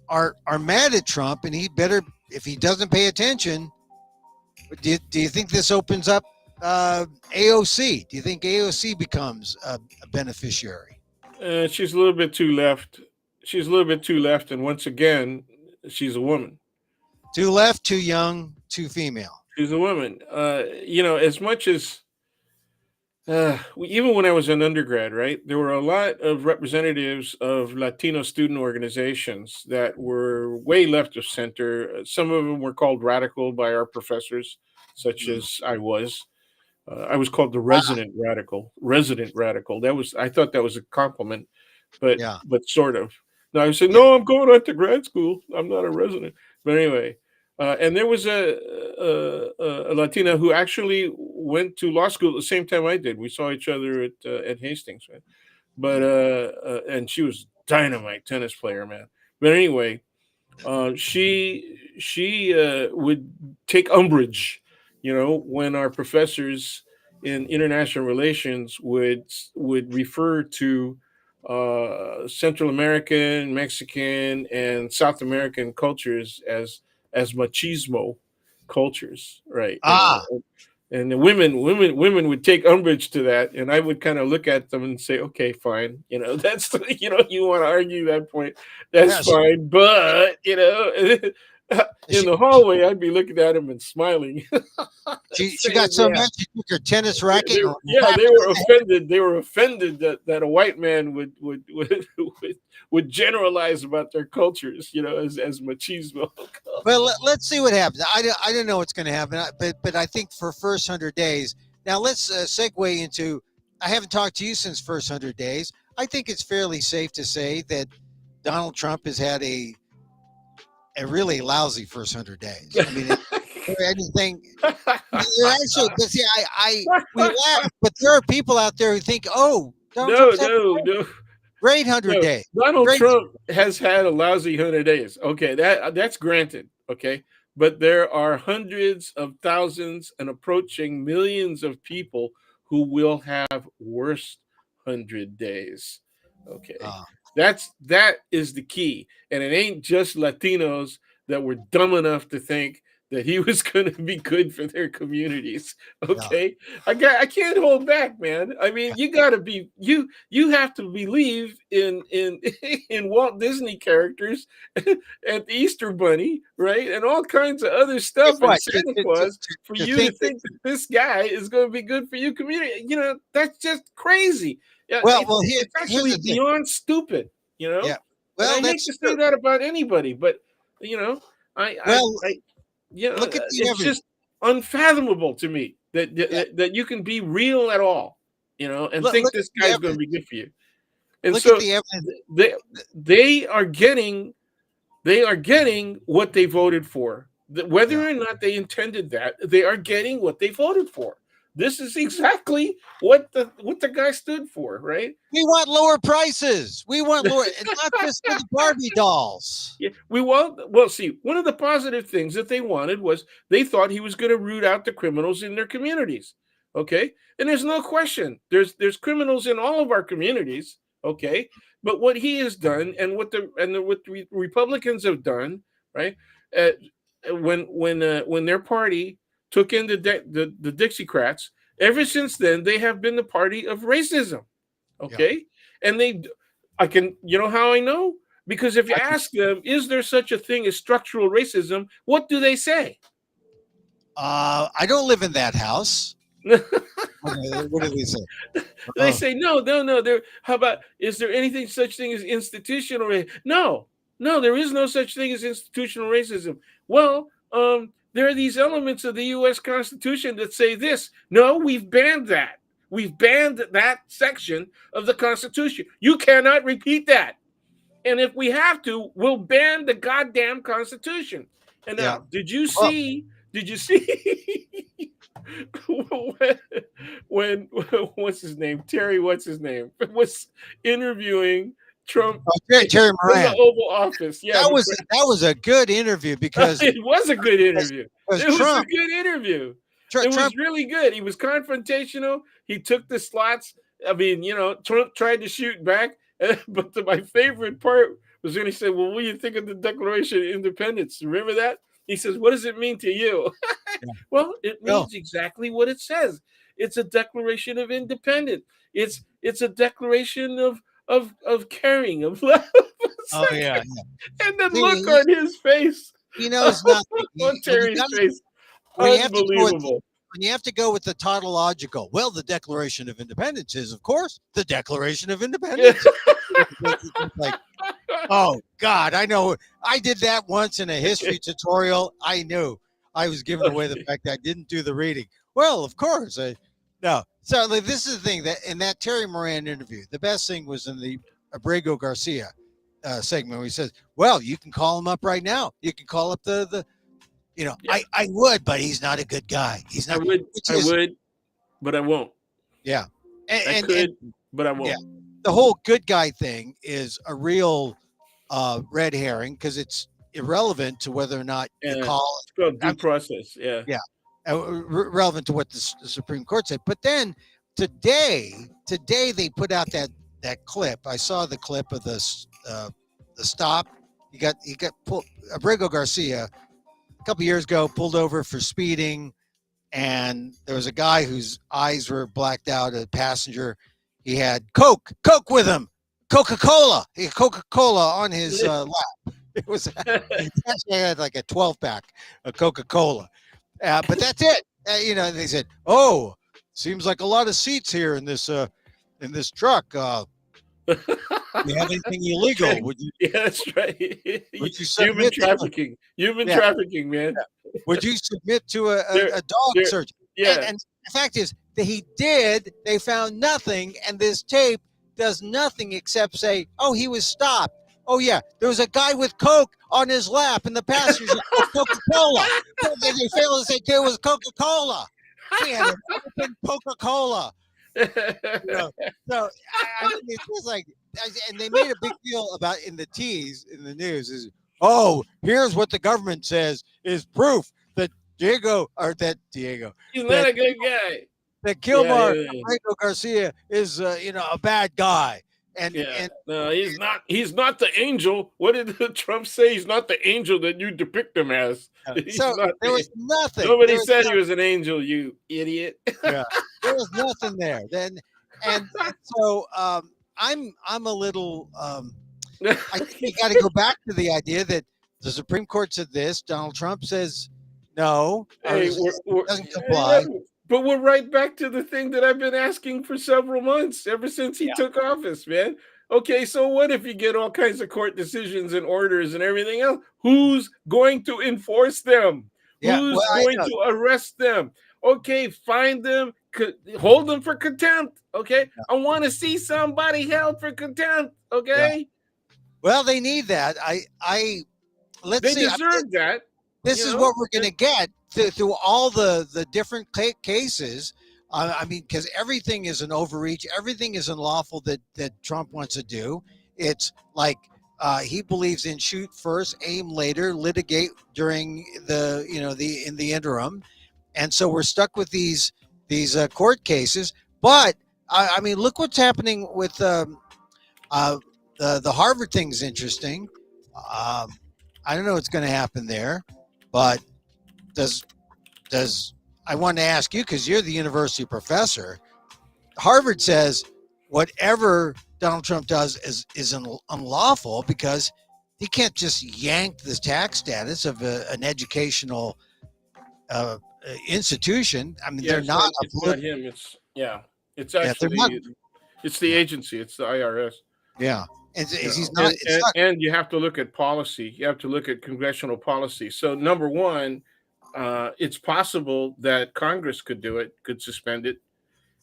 are mad at Trump, and he better, if he doesn't pay attention. Do you think this opens up AOC? Do you think AOC becomes a beneficiary? She's a little bit too left. She's a little bit too left, and once again, she's a woman. Too left, too young, too female. She's a woman. As much as even when I was an undergrad, right, there were a lot of representatives of Latino student organizations that were way left of center. Some of them were called radical by our professors, such Mm. as I was. I was called the resident radical. Resident radical. I thought that was a compliment, but Yeah. sort of. Now I said, Yeah. no, I'm going on to grad school. I'm not a resident. But anyway, and there was a Latina who actually went to law school at the same time I did. We saw each other at Hastings, right? But and she was dynamite tennis player, man. But anyway, she would take umbrage, when our professors in international relations would refer to Central American, Mexican, and South American cultures as machismo cultures, right? Ah, And the women would take umbrage to that, and I would kind of look at them and say, okay, fine, that's you want to argue that point, that's yeah. fine, but in She, the hallway I'd be looking at him and smiling. she Saying, got so mad she took her tennis racket and whacked they her were in the head. offended. They were offended that a white man would generalize about their cultures, as machismo. Well, let's see what happens. I don't know what's going to happen, but I think for first 100 days. Now let's segue into. I haven't talked to you since first 100 days. I think it's fairly safe to say that Donald Trump has had a really lousy first 100 days. I mean, anything. You're actually, but see, we laugh, but there are people out there who think, oh, Donald No, Trump's had no. great 100 days. Donald Great. Trump has had a lousy 100 days. Okay, that's granted. Okay, but there are hundreds of thousands and approaching millions of people who will have worse 100 days. Okay, Uh, that is the key, and it ain't just Latinos that were dumb enough to think that he was going to be good for their communities. yeah, Okay, I can't hold back, man. I mean, you got to be you have to believe in in Walt Disney characters and the Easter Bunny, right, and all kinds of other stuff and what Santa Claus for to you to think that. think that this guy is going to be good for your community. That's just crazy. Yeah, Well, it's here's actually the thing. beyond stupid. Yeah. And Well, I hate that's to say true. that about anybody, but you know, Well, I look at the it's evidence. just unfathomable to me that Yeah. that you can be real at all, and think Look at this the guy's going to be evidence. good for you. And Look at so the evidence. they they are getting what they voted for. Yeah. Whether or not they intended that, they are getting what they voted for. This is exactly what the guy stood for, right? We want lower prices. We want lower, and not just for the Barbie dolls. Yeah, we want. Well, see, one of the positive things that they wanted was they thought he was going to root out the criminals in their communities. Okay, and there's no question. There's criminals in all of our communities. Okay, but what he has done, and what the Republicans have done, right? Uh, when their party took in the Dixiecrats, ever since then they have been the party of racism. Yeah. Okay, and I can, you know how I know? Because if you I can, ask them, is there such a thing as structural racism? What do they say? I don't live in that house. What do they say? They Oh, say no, no, no. There. How about, is there anything such thing as institutional racism? No, no. There is no such thing as institutional racism. Well, there are these elements of the U.S. Constitution that say this. No, we've banned that. We've banned that section of the Constitution. You cannot repeat that. And if we have to, we'll ban the goddamn Constitution. And yeah. now, did you Well, see? Did you see when, when what's his name? Terry, what's his name? Was interviewing Trump Terry in the Moran. Oval Office. Yeah, That was a good interview because it was a good interview. It was a Trump good interview. It Trump was really good. He was confrontational. He took the slots. I mean, Trump tried to shoot back, but my favorite part was when he said, "Well, what do you think of the Declaration of Independence? Remember that?" He says, "What does it mean to you?" yeah. Well, it No. means exactly what it says. It's a Declaration of Independence. It's a declaration of caring, of love. Oh yeah, yeah. And the See, look on his face, he knows nothing. on When you Terry's got face, when you have to go with unbelievable. when you have to go with the tautological. Well, the Declaration of Independence is, of course, the Declaration of Independence. It's like, oh God, I know. I did that once in a history tutorial. I knew I was giving away the Okay. fact that I didn't do the reading. Well, of course, no. So like, this is the thing that in that Terry Moran interview, the best thing was in the Abrego Garcia segment where he says, "Well, you can call him up right now. You can call up the Yeah, I would, but he's not a good guy. He's I not, would, which I is would, but I won't. yeah, I and could, but I yeah, won't. the whole good guy thing is a real red herring because it's irrelevant to whether or not you And call. it's called I due mean, process. Yeah. yeah, relevant to what the Supreme Court said. But then today they put out that clip. I saw the clip of the stop. He got pulled. Abrego Garcia a couple years ago pulled over for speeding, and there was a guy whose eyes were blacked out. A passenger. He had Coke with him. Coca-Cola. He had Coca-Cola on his lap. It was he actually had like a 12 pack of Coca-Cola. But that's it. They said, "Oh, seems like a lot of seats here in this truck. You have anything illegal? Yeah, that's right. Would you Human submit to trafficking. Human yeah, trafficking, man. would you submit to There, a dog there. search?" And, Yeah. and the fact is that he did. They found nothing, and this tape does nothing except say, "Oh, he was stopped. Oh yeah, there was a guy with Coke on his lap, and the passengers said Coca-Cola. But they failed to say it was Coca-Cola. He had an open Coca-Cola." You know, so I mean, it's just like, and they made a big deal about in the tease in the news is, "Oh, here's what the government says is proof that Diego He's not that a good guy. that Yeah, Kilmar yeah, yeah. Franco Garcia is a bad guy." and Yeah. and No, he's not. He's not the angel. What did Trump say? He's not the angel that you depict him as. He's so not. there was nothing. Nobody said he was an angel. You idiot. Yeah, there was nothing there. Then and so I'm a little I think we got to go back to the idea that the Supreme Court said this, Donald Trump says no, or Hey, doesn't comply. but we're right back to the thing that I've been asking for several months, ever since he Yeah, took office, man. Okay, so what if you get all kinds of court decisions and orders and everything else? Who's going to enforce them? yeah. Well, Who's I going know. to arrest them? Okay, find them, hold them for contempt. Okay, I want to see somebody held for contempt. Yeah. Okay, Well, they need that. I let's they see. deserve that. This You is know, what we're going to get through all the different cases. I mean, because everything is an overreach, everything is unlawful that Trump wants to do. It's like he believes in shoot first, aim later, litigate during the in the interim, and so we're stuck with these these court cases. But I mean, look what's happening with uh, the Harvard thing's interesting. Um, I don't know what's going to happen there, but does does I want to ask you because you're the university professor. Harvard says whatever Donald Trump does is unlawful because he can't just yank the tax status of an educational uh, institution. I mean, Yeah, they're not a it's not him. It's yeah, they're not. actually it's the agency. It's the IRS. Yeah, and You he's know, not. It's not. and you have to look at policy. You have to look at congressional policy. So number one, it's possible that Congress could do it, could suspend it,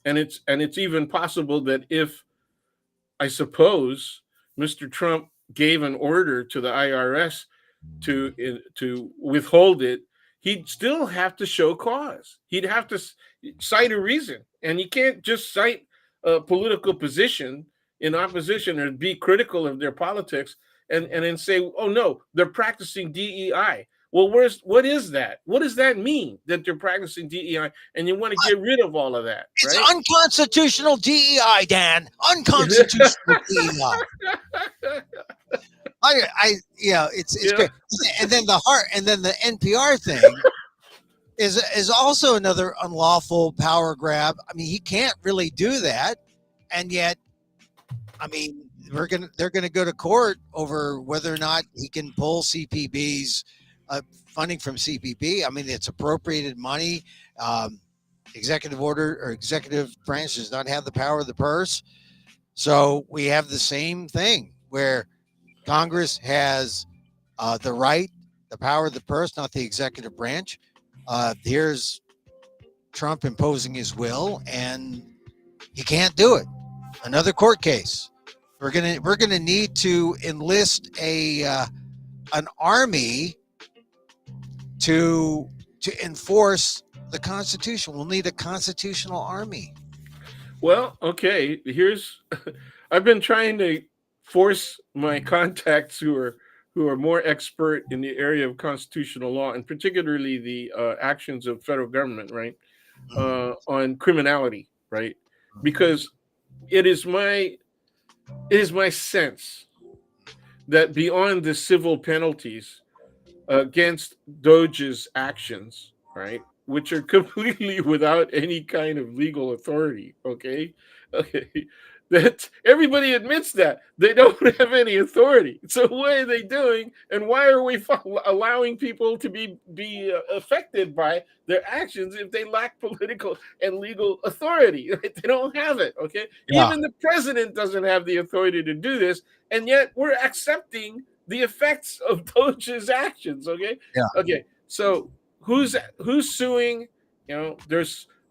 and it's even possible that if I suppose Mr. Trump gave an order to the IRS to withhold it, he'd still have to show cause. He'd have to cite a reason, and you can't just cite a political position in opposition or be critical of their politics and then say, "Oh no, they're practicing DEI." Well, what is that? What does that mean that they're practicing DEI? And you want to get rid of all of that, It's right? unconstitutional DEI, Dan. Unconstitutional DEI. It's Yeah. great. And then the NPR thing is also another unlawful power grab. I mean, he can't really do that, and yet, I mean, they're gonna go to court over whether or not he can pull CPB's funding from CPB. I mean, it's appropriated money. Um, executive order or executive branch does not have the power of the purse. So we have the same thing where Congress has the right, the power of the purse, not the executive branch. Here's Trump imposing his will, and he can't do it. Another court case. We're gonna need to enlist an army to enforce the Constitution. We'll need a constitutional army. Well, okay. Here's I've been trying to force my contacts who are more expert in the area of constitutional law and particularly the actions of federal government, right, on criminality, right? Because it is my it is my sense that beyond the civil penalties against Doge's actions, right, which are completely without any kind of legal authority. Okay, that everybody admits that they don't have any authority. So what are they doing, and why are we allowing people to be affected by their actions if they lack political and legal authority? Right? They don't have it. Okay, Yeah, even the president doesn't have the authority to do this, and yet we're accepting the effects of Doge's actions. Okay, yeah, okay. So who's suing? You know,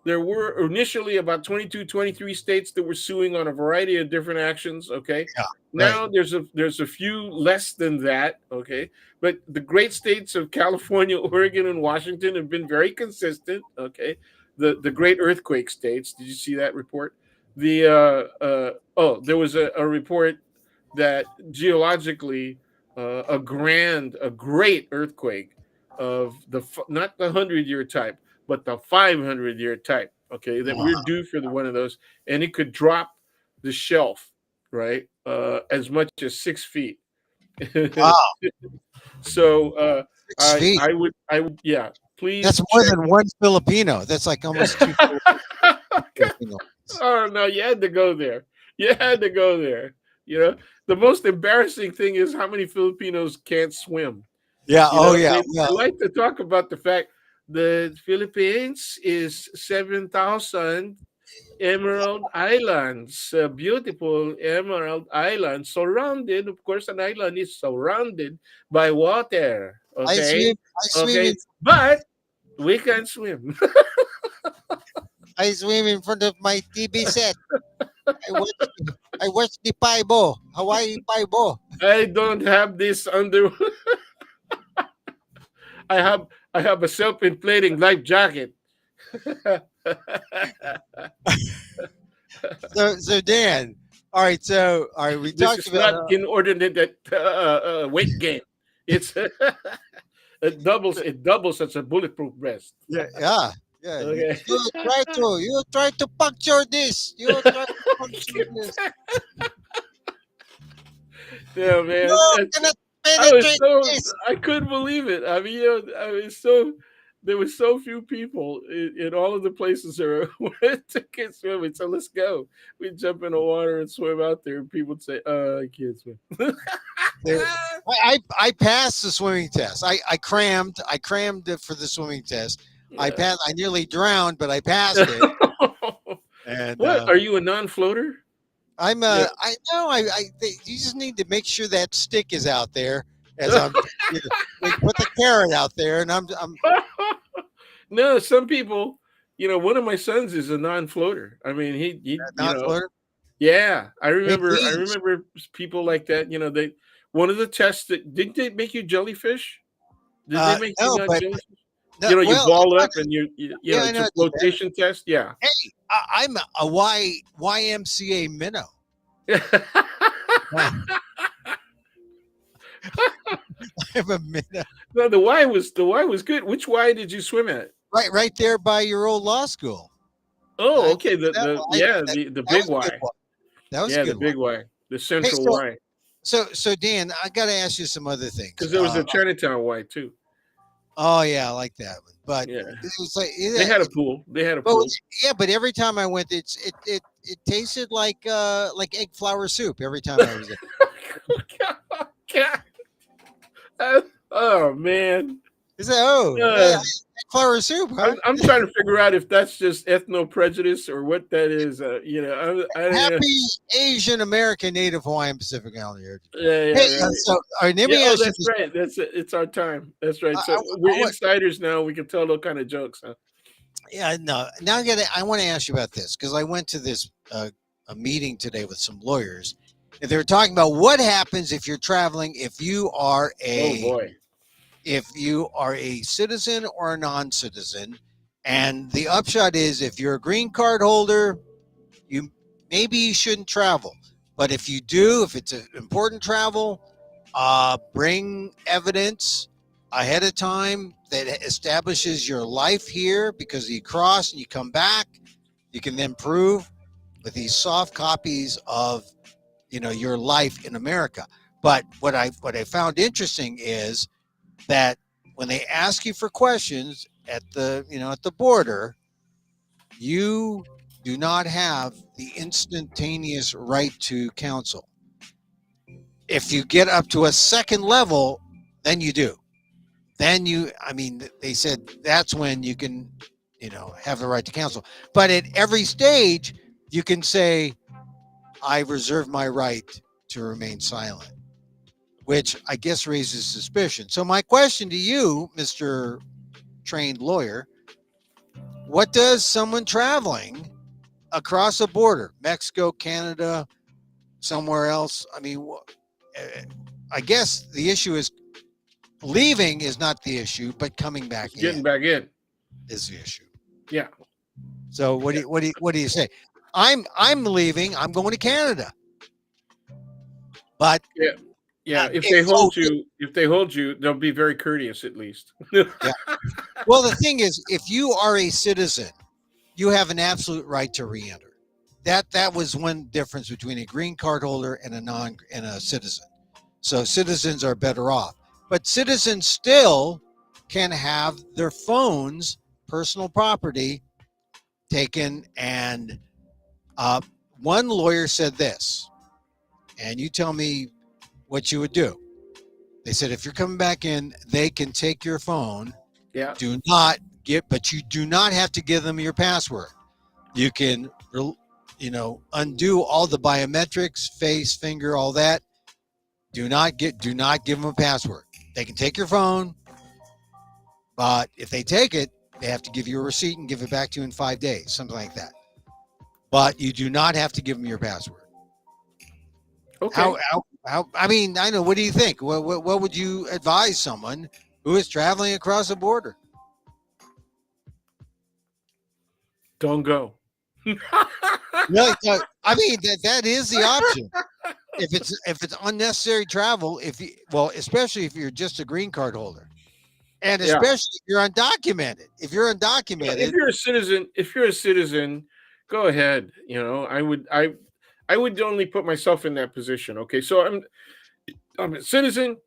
there were initially about 22, 23 states that were suing on a variety of different actions. Okay, yeah. Right. now there's a few less than that. Okay, but the great states of California, Oregon, and Washington have been very consistent. Okay, the great earthquake states. Did you see that report? There was a report that geologically a great earthquake of not the 100-year type, but the 500-year type. Okay, that we're Wow. due for one of those, and it could drop the shelf right as much as 6 feet. Wow. So 6 feet. I would yeah. Please That's more check. than one Filipino. That's like almost two Filipinos. Oh no, you had to go there. You had to go there. You know, the most embarrassing thing is how many Filipinos can't swim. Yeah. You Oh know, yeah. they Well, like to talk about the fact the Philippines is 7,000 Emerald Islands, beautiful Emerald Islands, surrounded. Of course, an island is surrounded by water. I swim. Okay, I swim okay, in. but we can swim. I swim in front of my TV set. I watch. I watch the Paibo, Hawaii Paibo. I don't have this under. I have a self-inflating life jacket. So Dan. All right. So all right. We This talked is about. not inordinate weight gain. It's it doubles as a bulletproof vest. Yeah. Yeah. Yeah, Okay. you try to puncture this. You try to puncture this. Yeah, man. You cannot I was penetrate so this. I couldn't believe it. I mean, I was there were so few people in all of the places that went to get swimming. So let's go. We jump in the water and swim out there, and people would say, I can't swim." There, I passed the swimming test. I crammed it for the swimming test. I Yeah. passed. I nearly drowned, but I passed it. And What are you, a non-floater? Yeah. I know you just need to make sure that stick is out there as I'm. They put the carrot out there, and I'm No, some people, one of my sons is a non-floater. I mean, not floater. yeah. I Hey, remember, I geez. remember people like that. One of the tests that didn't they make you jellyfish? Did they make you No, not but jellyfish? no. You Well, ball up and yeah, I it's know a I did that. flotation test. Yeah. Hey, I'm a YMCA minnow. I'm a minnow. No, the Y was good. Which Y did you swim at? Right there by your old law school. Oh, I went okay. to The that the one. yeah, the That big was a good Y. one. That was a Yeah, the good one. big Y, the Hey, central Y, so Dan, I got to ask you some other things. because there was a Chinatown Y too. Oh yeah, I like that one. But Yeah, it's like they yeah, had a pool. They had a but pool. yeah, but every time I went, it tasted like egg flour soup every time I was there. Oh man, Is that egg uh, flour soup, huh? I'm trying to figure out if that's just ethno prejudice or what that is. Happy Asian American Native Hawaiian Pacific Islander. Yeah, yeah, Hey, right. so all right, let Yeah. me Oh, ask you that's this. right. That's it. It's our time. That's right. So I we're want, insiders now. We can tell those kind of jokes, huh? yeah, no. Now I want to ask you about this because I went to this a meeting today with some lawyers, and they were talking about what happens if you're traveling Oh boy. if you are a citizen or a non-citizen, and the upshot is if you're a green card holder, you maybe you shouldn't travel, but if you do, if it's an important travel, bring evidence ahead of time that establishes your life here because you cross and you come back. You can then prove with these soft copies of your life in America. But what I found interesting is that when they ask you for questions at the border, you do not have the instantaneous right to counsel. If you get up to a second level, then you do. Then I mean, they said that's when you can, have the right to counsel. But at every stage, you can say, I reserve my right to remain silent, which I guess raises suspicion. So, my question to you, Mr. Trained lawyer, what does someone traveling across a border, Mexico, Canada, somewhere else? I mean, I guess the issue is leaving is not the issue, but coming back It's in getting back in. is the issue. Yeah. So what do you say? I'm leaving. I'm going to Canada. But Yeah. Yeah. If if they so, hold you, they'll be very courteous at least. yeah. Well, the thing is, if you are a citizen, you have an absolute right to re-enter. That was one difference between a green card holder and a citizen. So citizens are better off, but citizens still can have their phones, personal property, taken. And one lawyer said this, and you tell me what you would do. They said if you're coming back in, they can take your phone. Yeah. But you do not have to give them your password. You can, undo all the biometrics, face, finger, all that. Do not give them a password. They can take your phone, but if they take it, they have to give you a receipt and give it back to you in 5 days, something like that. But you do not have to give them your password. Okay. How I mean, I know. What do you think? What would you advise someone who is traveling across the border? Don't go. Really? I mean, that is the option. If it's unnecessary travel, especially if you're just a green card holder, And Yeah. especially if you're undocumented. If you're Yeah, undocumented, if you're a citizen, go ahead. I would only put myself in that position. Okay, so I'm a citizen.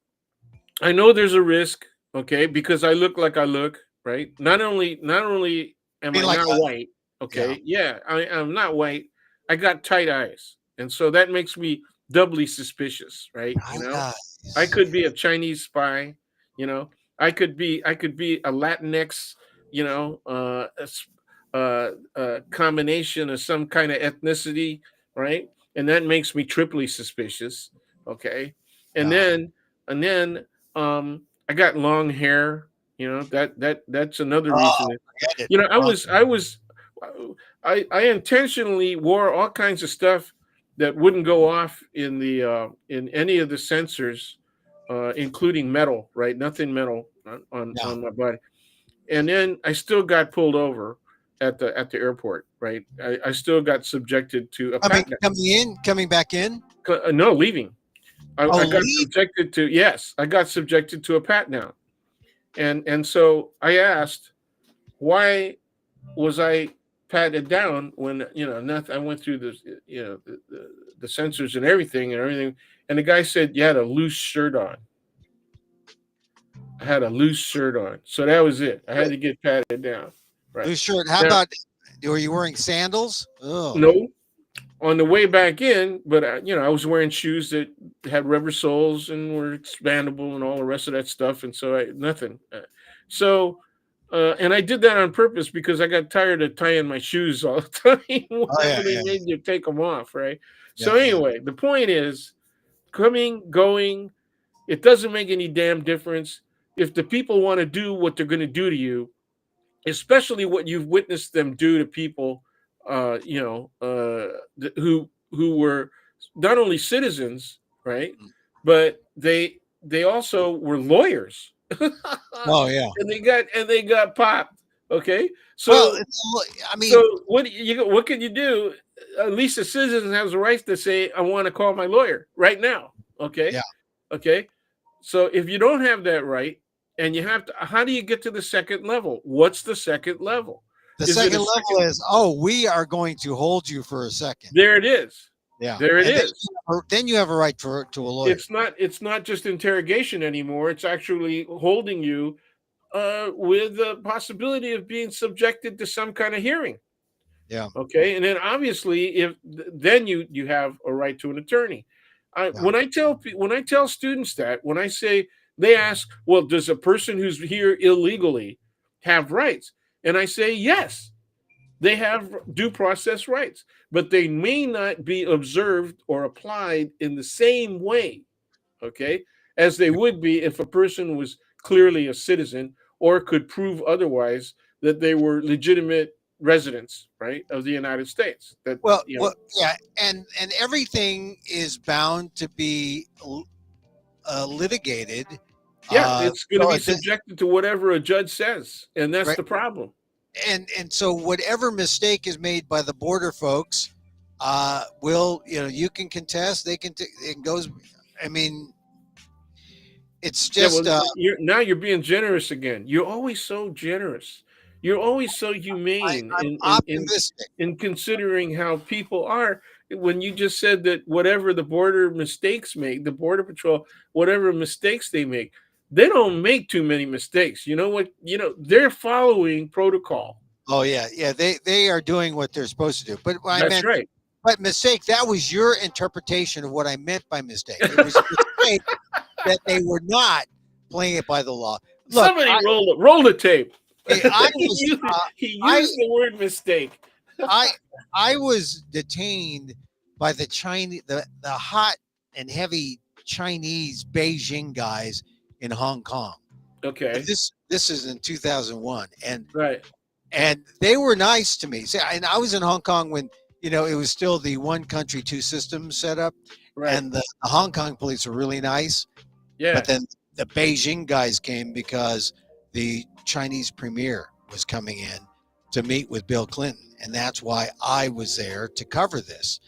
I know there's a risk. Okay, because I look like I look. Right. Not only am I I mean, like, not white. yeah. Okay. Yeah, I'm not white. I got tight eyes, and so that makes me doubly suspicious. Right. I Nice. could be a Chinese spy. You know, I could be a Latinx. Combination of some kind of ethnicity, right? And that makes me triply suspicious. Okay, and Yeah. then and then I got long hair. That's another Oh, reason. forget it. You know, I intentionally wore all kinds of stuff that wouldn't go off in any of the sensors, including metal. Right, nothing metal Yeah. on my body, and then I still got pulled over at the airport. Right, I still got subjected to a pat down. Coming back in. No, leaving. Oh, I got leave. subjected to yes, I got subjected to a pat down, and so I asked why was I patted down when nothing. I went through the sensors and everything, and the guy said you had a loose shirt on. I had a loose shirt on, so that was it. I had to get patted down. Right Loose shirt. How now, about, were you wearing sandals? Oh, no, on the way back in, but I was wearing shoes that had rubber soles and were expandable and all the rest of that stuff, and so nothing. So, and I did that on purpose because I got tired of tying my shoes all the time oh yeah, whenever they yeah, made you take them off, right? yeah, So yeah. anyway, the point is, coming, going, it doesn't make any damn difference if the people want to do what they're going to do to you, especially what you've witnessed them do to people, who were not only citizens, right, Mm. but they also were lawyers, and Oh yeah. they got popped. Okay, Well, so I so mean, what can you do? At least the citizen has the right to say, "I want to call my lawyer right now." Okay, yeah. okay. So if you don't have that right, and you have to, how do you get to the second level? What's the second level? The Is it second a level second? is, oh, we are going to hold you for a second. There it is. Yeah, There it and is. then you have a right to a lawyer. It's not just interrogation anymore. It's actually holding you with the possibility of being subjected to some kind of hearing. Yeah, Okay, and then obviously, if then you have a right to an attorney. yeah. When I tell students that, when I say, they ask, well, does a person who's here illegally have rights? And I say yes, they have due process rights, but they may not be observed or applied in the same way, okay, as they would be if a person was clearly a citizen or could prove otherwise that they were legitimate residents, right, of the United States. That Well, yeah, and everything is bound to be litigated. yeah, it's going to So be subjected to whatever a judge says, and that's right, the problem. and so whatever mistake is made by the border folks, will, you can contest. They can. It goes. I mean, it's Yeah, well, just. now you're being generous again. You're always so generous. You're always so humane I'm optimistic. in considering how people are. When you just said that whatever the border mistakes make, the border patrol, whatever mistakes they make, they don't make too many mistakes. You know what? They're following protocol. Oh yeah, yeah. They are doing what they're supposed to do. But what I That's meant, right. but mistake. That was your interpretation of what I meant by mistake. It was a mistake that they were not playing it by the law. Look, Somebody roll the tape. I he was used, he I used the word mistake. I I was detained by the Chinese, the hot and heavy Chinese Beijing guys in Hong Kong. Okay. This is in 2001, Right. and they were nice to me. See, and I was in Hong Kong when it was still the one country two systems setup, Right. and the Hong Kong police were really nice. But Yeah. then the Beijing guys came because the Chinese premier was coming in to meet with Bill Clinton, and that's why I was there to cover this.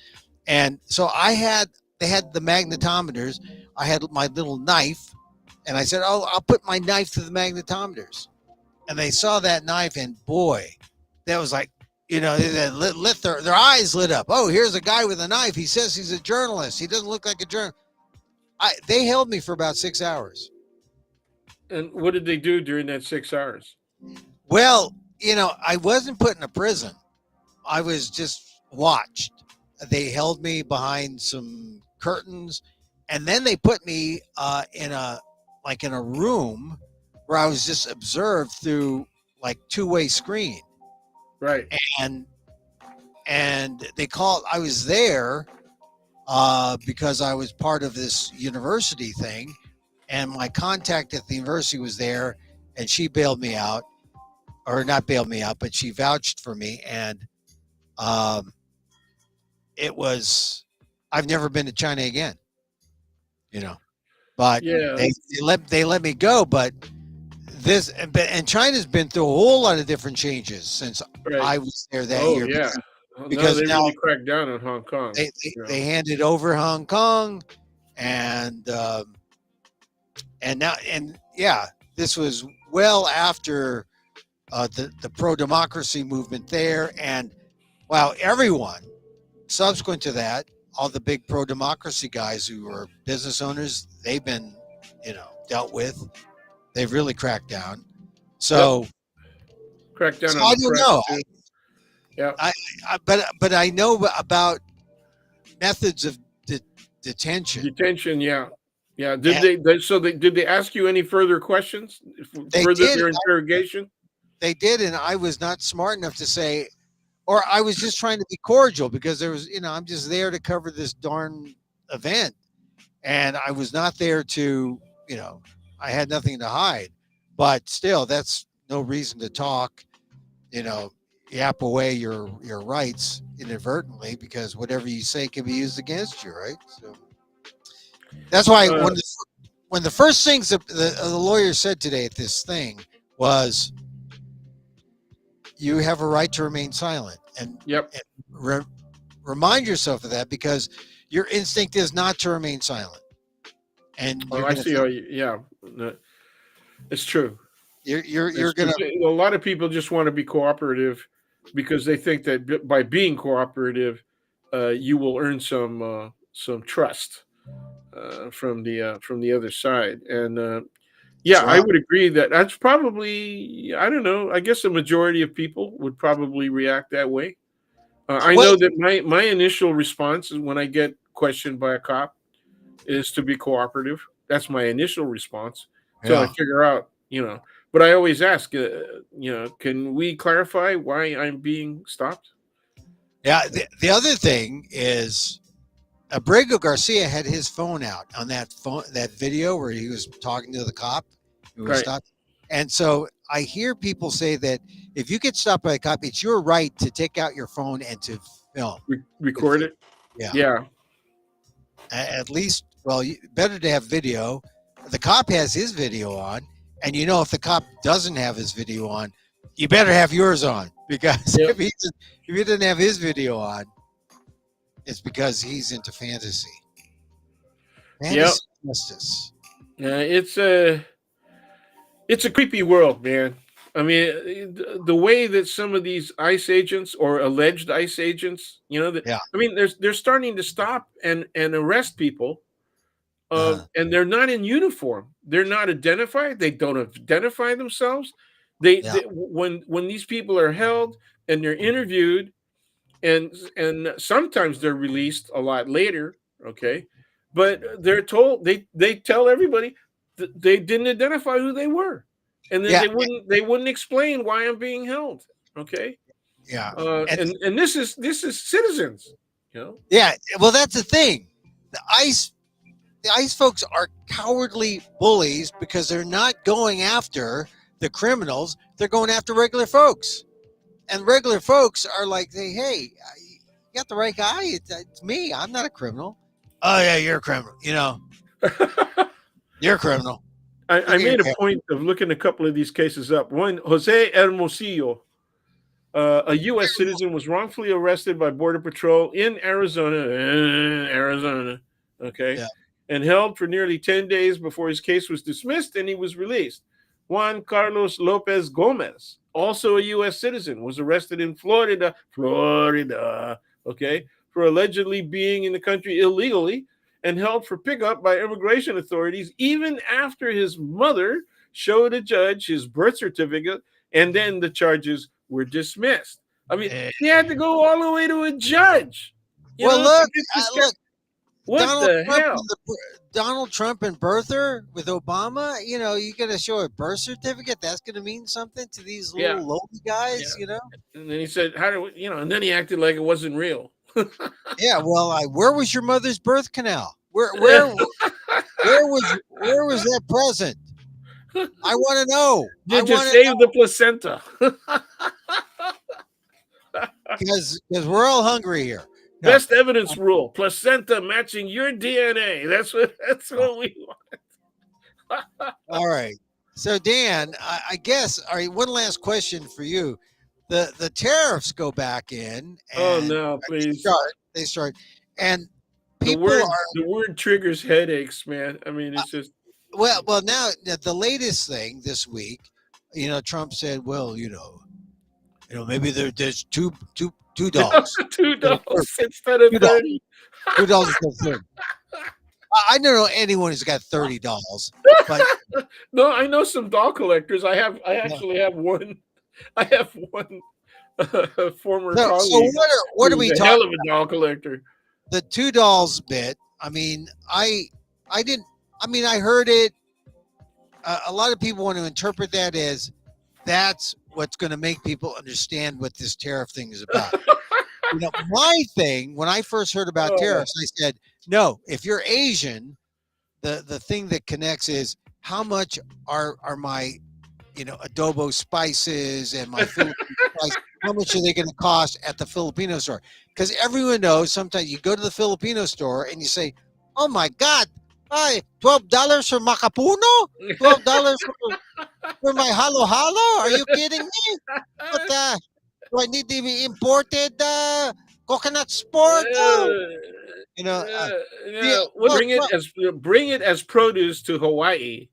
And so they had the magnetometers. I had my little knife, And I said, "Oh, I'll put my knife to the magnetometers." And they saw that knife, and boy, that was like, they lit their eyes lit up. Oh, here's a guy with a knife. He says he's a journalist. He doesn't look like a journalist. They held me for about 6 hours. And what did they do during that 6 hours? Well, I wasn't put in a prison. I was just watched. They held me behind some curtains, and then they put me in a room where I was just observed through like two-way screen. Right. And I was there because I was part of this university thing, and my contact at the university was there, and she bailed me out, or not bailed me out, but she vouched for me. And um, it was, I've never been to China again, but Yeah. they let me go. But China's been through a whole lot of different changes since Right. I was there that Oh year, yeah. Oh, no, because they now really cracked down on Hong Kong. they handed over Hong Kong, and now, and yeah, this was well after the pro democracy movement there, and wow, everyone subsequent to that, all the big pro democracy guys who were business owners, they've been dealt with. They've really cracked down. Yep. So, Cracked down so on I the don't press know. too. Yeah. But I know about methods of detention. Detention. Yeah. Yeah. Did And did they ask you any further questions? they Further did. their interrogation? They did, and I was not smart enough to say, or I was just trying to be cordial because there was, I'm just there to cover this darn event, and I was not there to, I had nothing to hide. But still, that's no reason to talk, you know, yap away your rights inadvertently, because whatever you say can be used against you, right? So that's why Uh, when the first things the lawyer said today at this thing was, you have a right to remain silent, and, yep. and remind yourself of that, because your instinct is not to remain silent, and Oh, you're I gonna see. Oh, yeah. It's true. you're It's true. gonna A lot of people just want to be cooperative because they think that by being cooperative, you will earn some trust from the other side. And that's yeah, I right. would agree that that's probably, I don't know. I guess the majority of people would probably react that way. I Well, know that my initial response is when I get questioned by a cop is to be cooperative. That's my initial response till I yeah, figure out, But I always ask, can we clarify why I'm being stopped? yeah. The other thing is, Abrego Garcia had his phone out on that video where he was talking to the cop who was Right. stopped. And so I hear people say that if you get stopped by a cop, it's your right to take out your phone and to film. Good for Record you. it. Yeah. Yeah. At least, well, better to have video. The cop has his video on, and if the cop doesn't have his video on, you better have yours on, because Yep. if he doesn't have his video on, it's because he's into fantasy. Yep. Fantasy justice. Yeah. It's a creepy world, man. I mean, the way that some of these ICE agents or alleged ICE agents, Yeah. I mean, they're starting to stop and arrest people, Uh-huh. and they're not in uniform. They're not identified. They don't identify themselves. They, Yeah. they when these people are held and they're interviewed, and sometimes they're released a lot later. Okay, but they're told they tell everybody that they didn't identify who they were, and then Yeah. they wouldn't explain why I'm being held. Okay, Yeah. And and this is citizens. You know. yeah, well, that's the thing. The ICE the ICE folks are cowardly bullies, because they're not going after the criminals. They're going after regular folks. And regular folks are like, hey, you got the right guy. It's me. I'm not a criminal. Oh, yeah, you're a criminal. You're a criminal. Look I at your made a hair. point of looking a couple of these cases up. One, Jose Hermosillo, a U.S. citizen, was wrongfully arrested by Border Patrol in Arizona. Arizona, okay. Yeah. and held for nearly 10 days before his case was dismissed and he was released. Juan Carlos Lopez Gomez, also a U.S. citizen, was arrested in Florida, okay, for allegedly being in the country illegally and held for pickup by immigration authorities even after his mother showed a judge his birth certificate, and then the charges were dismissed. I mean, Eh, he had to go all the way to a judge, Well, to look, get this guy. look, What Donald the Trump hell? and Donald Trump and birther with Obama. You got to show a birth certificate. That's going to mean something to these Yeah, little lowly yeah. guys. And then he said, "How do we, And then he acted like it wasn't real. Yeah. Well, where was your mother's birth canal? Where was that present? I want to know. I Did you want to save the placenta? because we're all hungry here. No. Best evidence rule: placenta matching your DNA. That's what we want. All right. So Dan, I guess. All right. One last question for you. The tariffs go back in Oh and no, please. they start, and The people word are the word triggers headaches, man. I mean, it's just well now the latest thing this week. Trump said, well, maybe there's $2. $2 instead of Two dollars. 30. $2 instead of 30. I don't know anyone who's got $30, but No, I know some doll collectors. I yeah. actually have one. I have one former So colleague what are who's we a hell talking? of a doll collector. The $2 bit? I mean, I didn't. I mean, I heard it. A lot of people want to interpret that as that's what's going to make people understand what this tariff thing is about. My thing when I first heard about Oh, tariffs, I said, no. If you're Asian, the thing that connects is how much are my adobo spices and my Filipino spice. How much are they going to cost at the Filipino store? Because everyone knows sometimes you go to the Filipino store and you say, "Oh my God, $12 for macapuno, $12 for my halo halo. Are you kidding me? What do I need to be imported coconut sport? No, you know. Yeah, look, look. bring it as produce to Hawaii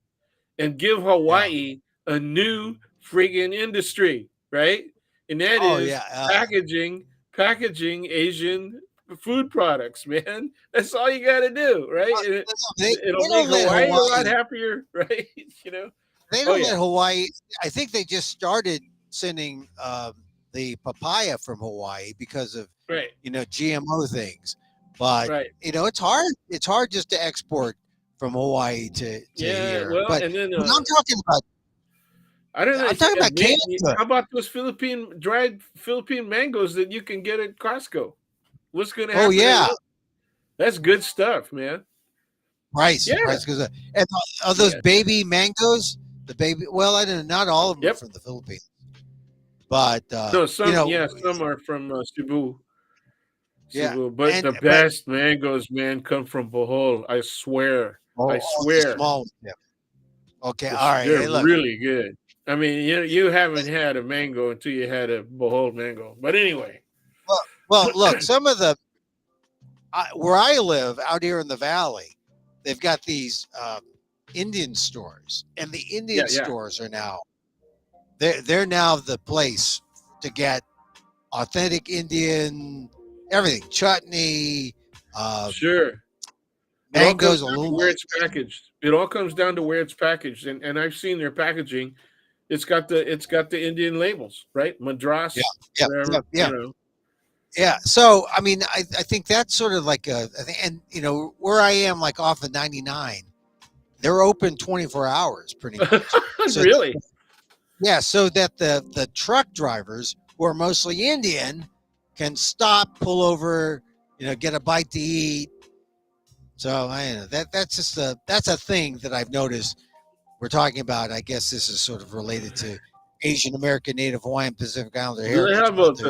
and give Yeah. Hawaii a new friggin' industry, right? And that Oh yeah. is packaging Asian food products, man. That's all you got to do, right? And They it'll make don't let Hawaii a lot Hawaii. happier, right? you know. They Oh don't let yeah, Hawaii. I think they just started sending the papaya from Hawaii because of right, GMO things. But right. it's hard. It's hard just to export from Hawaii to Yeah, here. well, But and then I'm talking about I don't know. I'm talking about Canada. How about those dried Philippine mangoes that you can get at Costco? What's going to Oh happen to yeah, those? That's good stuff, man. price Yeah, price because and are those yeah, baby mangoes. The baby. Well, I don't know. Not all of them are yep. from the Philippines, but No, some are from Cebu, yeah, but and the but best mangoes, man, come from Bohol. I swear, I the swear, small ones. Yeah. Okay. All right. they're Hey, look. really good. I mean, you haven't had a mango until you had a Bohol mango. But anyway, Well, look. Some of the where I live out here in the valley, they've got these Indian stores, and the yeah, Indian yeah, stores are now they're now the place to get authentic Indian everything, chutney, uh, sure. It all comes mangoes, a down to little. where it's packaged. It all comes down to where it's packaged, and I've seen their packaging. It's got the Indian labels, right? Yeah, Madras, yeah, yeah, wherever yeah, yeah. So I mean, I think that's sort of like I think, and where I am, like off of 99, they're open 24 hours pretty much. So really. yeah, so that the truck drivers who are mostly Indian can stop, pull over, get a bite to eat. So I don't know that's a thing that I've noticed. We're talking about. I guess this is sort of related to Asian American, Native Hawaiian, Pacific Islander Do they Heritage have Month.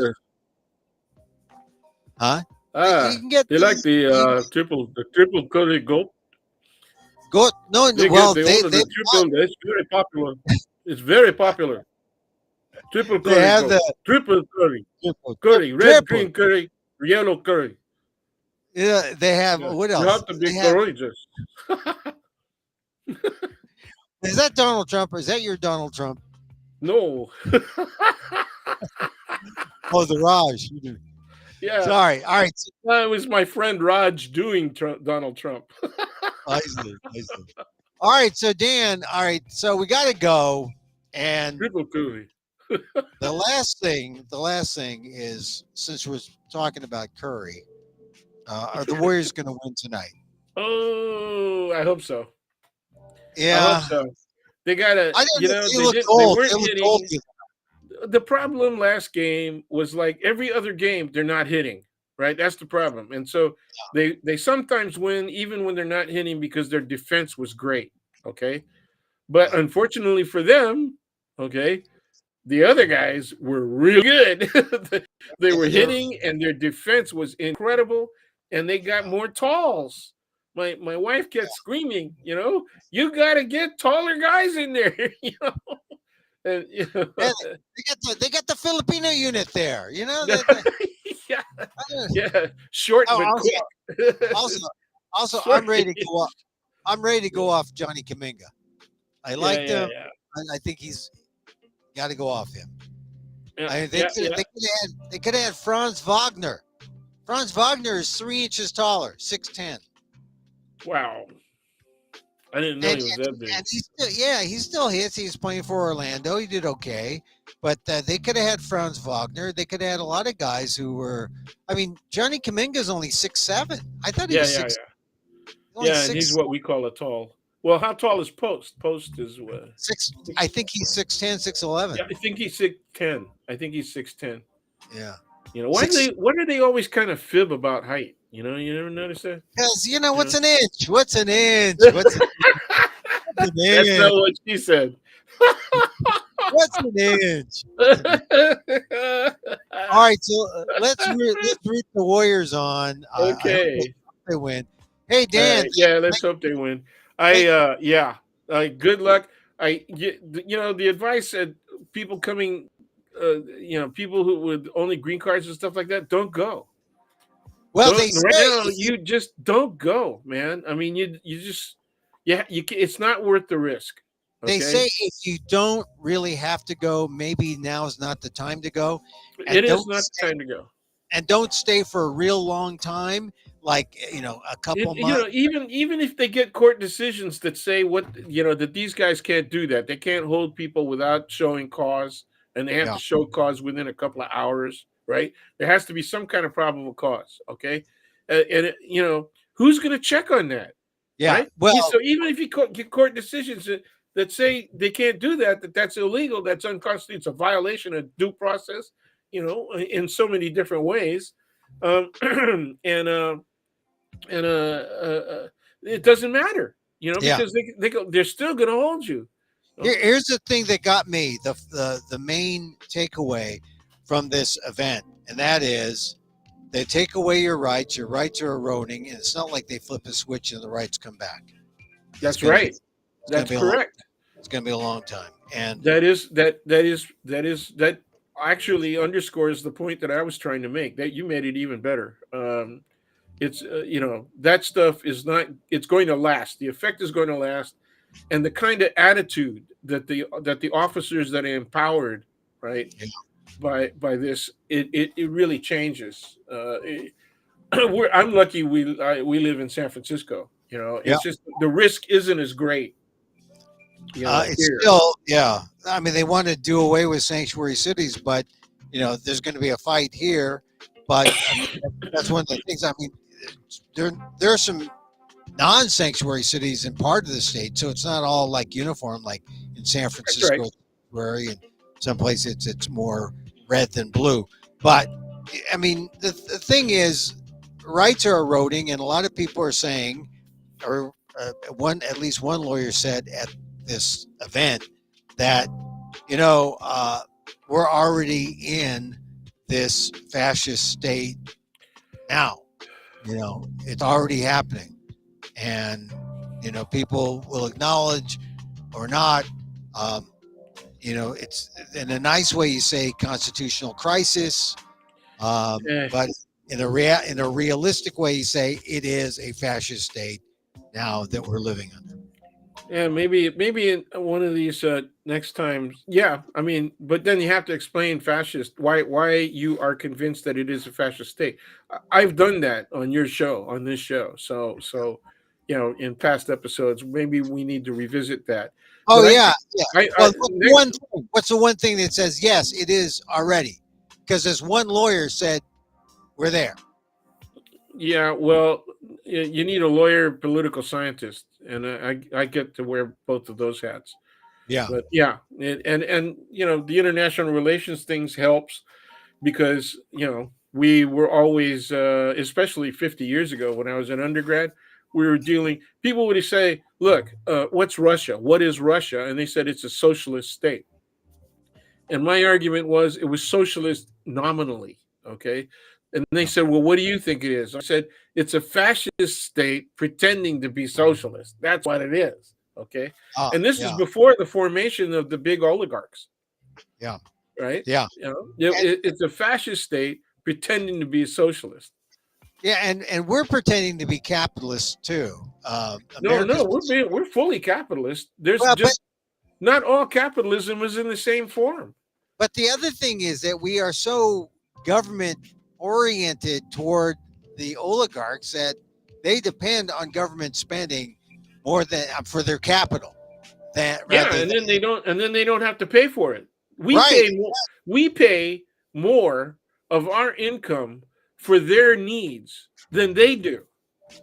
Huh? You ah? can get They like the you triple curry goat. go no well They order the triple. That's very popular. It's very popular. Triple they curry have the goat. Triple curry. triple, Curry. Red, triple. green curry. Yellow curry. Yeah, they have Yeah. what You else? have to They be have courageous. is that Donald Trump or is that your Donald Trump? No. Oh, the Raj. Yeah. Sorry. All right. That was my friend Raj doing Donald Trump. I see. I see. All right. So Dan, all right. So we got to go. And Triple cooey. the last thing is since we're talking about Curry, are the Warriors going to win tonight? Oh, I hope so. I hope Yeah. so. They gotta, I don't know. They they looked did. They old. They weren't looked old. hitting. The problem last game was like every other game, they're not hitting. Right, that's the problem. And so they sometimes win even when they're not hitting because their defense was great. Okay, but Right. unfortunately for them, okay, the other guys were really good. They were Yeah, they're hitting, and their defense was incredible, and they got more talls. My wife kept screaming, you got to get taller guys in there, and yeah, they got the Filipino unit there. yeah, I- yeah, short oh, but also, quick. also, also, Short. I'm ready to go off. I'm ready to go Yeah, off Johnny Kaminga. I yeah, liked yeah, him. I think he's got to go off him. yeah, I mean, they yeah, could yeah. they could have had Franz Wagner. Franz Wagner is 3 inches taller, 6'10", Wow, I didn't know and he was that big. and he still hits. He's playing for Orlando. He did okay, but they could have had Franz Wagner. They could have had a lot of guys who were. I mean, Johnny Kaminga's only 6'7". I thought he Yeah, was yeah, six. yeah. Only Yeah, and he's six what we call a tall. Well, how tall is Post? Post is what? six. I Six. think he's 6'10", 6'11". Yeah, I think he's 6'10". I think he's 6'10". Yeah, Why do six. they always kind of fib about height? You never notice that? Because You what's know? an inch? What's an inch? What's an That's not inch? what she said. What's an inch? What's an inch? All right, so let's root the Warriors on. I hope they, Okay. they win. Hey All Dan, right. Yeah, let's hope they win. thank, Yeah. Good luck. The advice that people coming people who with only green cards and stuff like that, don't go. well, they Don't right say now. You just don't go, man. I mean, you just it's not worth the risk. they Okay, say if you don't really have to go, maybe now is not the time to go, and it is not the time to go. don't stay for a real long time, like a couple months. Even if they get court decisions that say that these guys can't do that, they can't hold people without showing cause, and they have Yeah, to show cause within a couple of hours, right? There has to be some kind of probable cause, okay? Who's going to check on that, yeah. right? Well, So even if you get court decisions that say they can't do that, that's illegal, that's unconstitutional, it's a violation of due process, in so many different ways, and and it doesn't matter, yeah. because they're still going to hold you. Here's the thing that got me the main takeaway from this event, and that is they take away your rights. Your rights are eroding, and it's not like they flip a switch and the rights come back. It's That's gonna right. it's gonna That's be a long correct. it's gonna be a long time. And That actually underscores the point that I was trying to make. That you made it even better. It's that stuff is not. It's going to last. The effect is going to last, and the kind of attitude that the officers that are empowered, right, yeah, by this, it really changes. I'm lucky we live in San Francisco. yeah. It's just the risk isn't as great. It's Here. still, yeah. I mean, they want to do away with sanctuary cities, but there's going to be a fight here. But I mean, that's one of the things. I mean, there are some non-sanctuary cities in part of the state, so it's not all like uniform, like in San That's right. Francisco, where in some places it's more red than blue. But I mean, the thing is, rights are eroding, and a lot of people are saying, or at least one lawyer said at this event that we're already in this fascist state now. It's already happening, and people will acknowledge or not. Um, it's in a nice way. You say constitutional crisis, Eh, but in a realistic way, you say it is a fascist state now that we're living under. Yeah, maybe in one of these next times. Yeah, I mean, but then you have to explain fascist why you are convinced that it is a fascist state. I've done that on your show, on this show. So in past episodes, maybe we need to revisit that. Oh But I yeah, think yeah. I Well, next what's the one thing that says yes, it is already? Because as one lawyer said, we're there. yeah, well, you need a lawyer, political scientist, and I get to wear both of those hats. Yeah. But yeah, and the international relations things helps because we were always especially 50 years ago when I was an undergrad, we were dealing, people would say, look, what's Russia, what is Russia, and they said it's a socialist state, and my argument was it was socialist nominally. Okay, and they said, well, what do you think it is? I said it's a fascist state pretending to be socialist. That's what it is. Okay, Ah, and this is yeah, before the formation of the big oligarchs, yeah, right? yeah. And, It's a fascist state pretending to be a socialist. yeah, and we're pretending to be capitalists too. No, America's we're fully capitalist. There's well, just not all capitalism is in the same form. but the other thing is that we are so government oriented toward the oligarchs that they depend on government spending more than for their capital than Yeah, rather and than then they don't have to pay for it. We right, pay we pay more of our income for their needs than they do.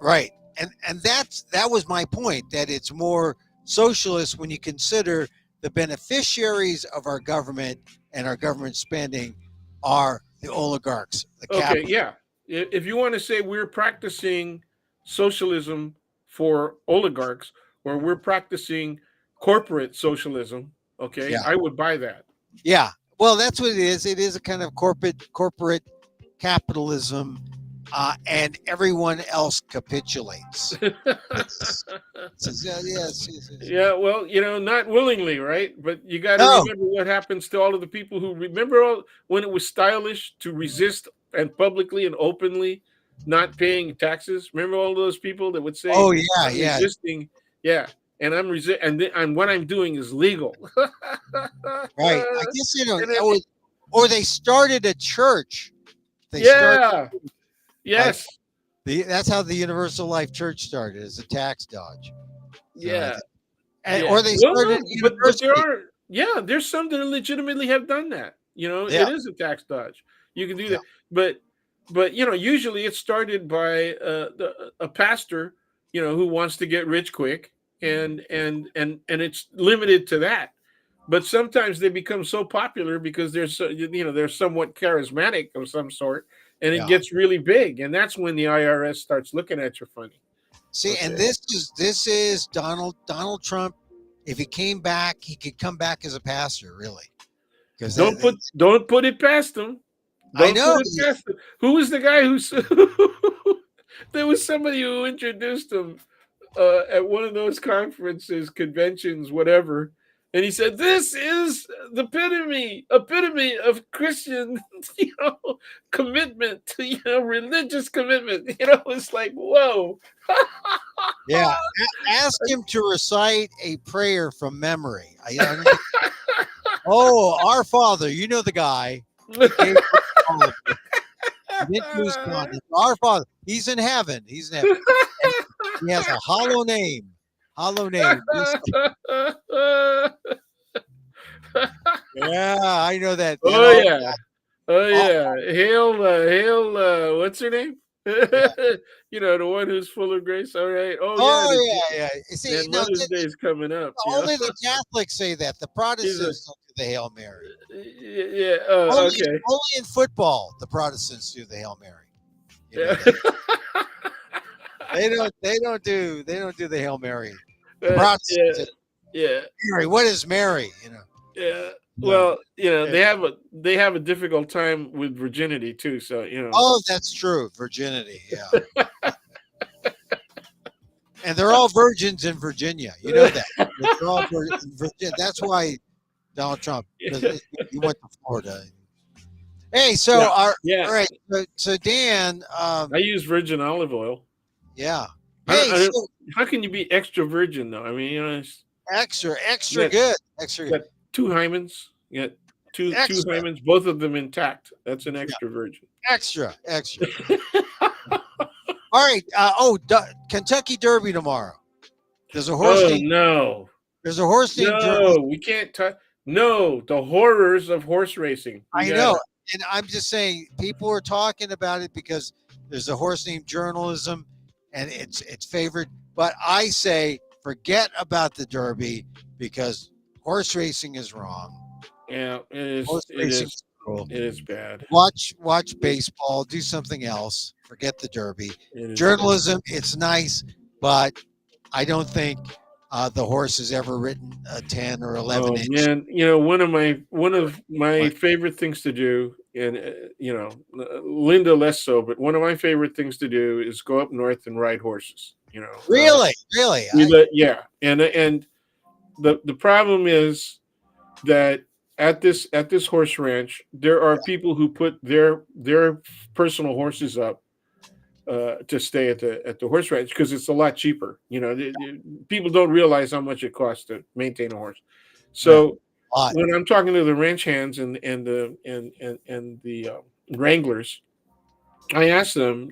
right. And that was my point, that it's more socialist when you consider the beneficiaries of our government and our government spending are the oligarchs, the Okay, capital. yeah. If you want to say we're practicing socialism for oligarchs or we're practicing corporate socialism, okay, Yeah. I would buy that. Yeah. Well, that's what it is. It is a kind of corporate capitalism, and everyone else capitulates. Yes, yes, yes. Yeah, well, not willingly, right? But you got to No, remember what happens to all of the people who remember all when it was stylish to resist and publicly and openly not paying taxes. Remember all those people that would say, oh yeah, "I'm yeah, resisting," yeah, and and what I'm doing is legal. right. I guess you know, And then, or they started a church. They started yeah, like yes, that's how the Universal Life Church started, as a tax dodge. So yeah, yeah. or they Well, started no, a but there university. are, yeah, there's some that legitimately have done that. Yeah, It is a tax dodge. You can do yeah, that, but usually it's started by a pastor, who wants to get rich quick, and it's limited to that. But sometimes they become so popular because they're somewhat charismatic of some sort, and it yeah. gets really big, and that's when the IRS starts looking at you funny. See, and Okay. this is Donald Trump. If he came back, he could come back as a pastor, really, because Don't put it past them. I Don't put know. it past them. Who was the guy who there was somebody who introduced him at one of those conferences, conventions, whatever, and he said, "This is the epitome of Christian, you know, commitment to religious commitment." It's like, whoa. Yeah, ask him to recite a prayer from memory. I don't get, oh, our Father, you know the guy. He gave us all of this. He didn't lose conscience. Our Father, He's in heaven. He's in heaven. And he has a hollow name. Hollow name. Yeah, I know that. That Oh all. yeah. Oh all yeah, hail, what's her name? yeah. The one who's full of grace. All right. Oh yeah, Oh yeah, yeah. You see, man, Mother's Day is coming up. only the Catholics say that. The He's a, Protestants don't do the Hail Mary. yeah. Only, Okay. only in football, the Protestants do the Hail Mary. You know Yeah. that. They don't do the Hail Mary. The Yeah. Protestants say, Yeah. Mary, what is Mary? Yeah. No. Well, they have a difficult time with virginity too. So Oh, that's true. Virginity, yeah. And they're all virgins in Virginia. You know that. They're all in Virginia. That's why Donald Trump, because he went to Florida. Hey, so Yeah, yeah. all right. So Dan, I use virgin olive oil. yeah. I don't, Hey, I don't, so how can you be extra virgin though? I mean, extra, you extra got, good, extra, you got two hymens. You got two extra, hymens, both of them intact. That's an yeah, extra virgin. extra, extra. All right. Kentucky Derby tomorrow. There's a horse Oh named no, There's a horse named Journalist. no, we can't touch. No, the horrors of horse racing. We I got know, it. and I'm just saying people are talking about it because there's a horse named Journalism, and it's favored. But I say forget about the Derby because horse racing is wrong. Yeah, it is. Horse It racing is. is cruel. It is bad. Watch It is. baseball. Do something else. Forget the Derby. It is bad. Journalism, it's nice, but I don't think the horse has ever written a 10 or 11 Oh inch. man, one of my favorite things to do, and Linda less so, but one of my favorite things to do is go up north and ride horses. Really, really. Yeah, and the problem is that at this horse ranch, there are people who put their personal horses up to stay at the horse ranch because it's a lot cheaper. People don't realize how much it costs to maintain a horse. Yeah, So a lot. when I'm talking to the ranch hands and the wranglers, I ask them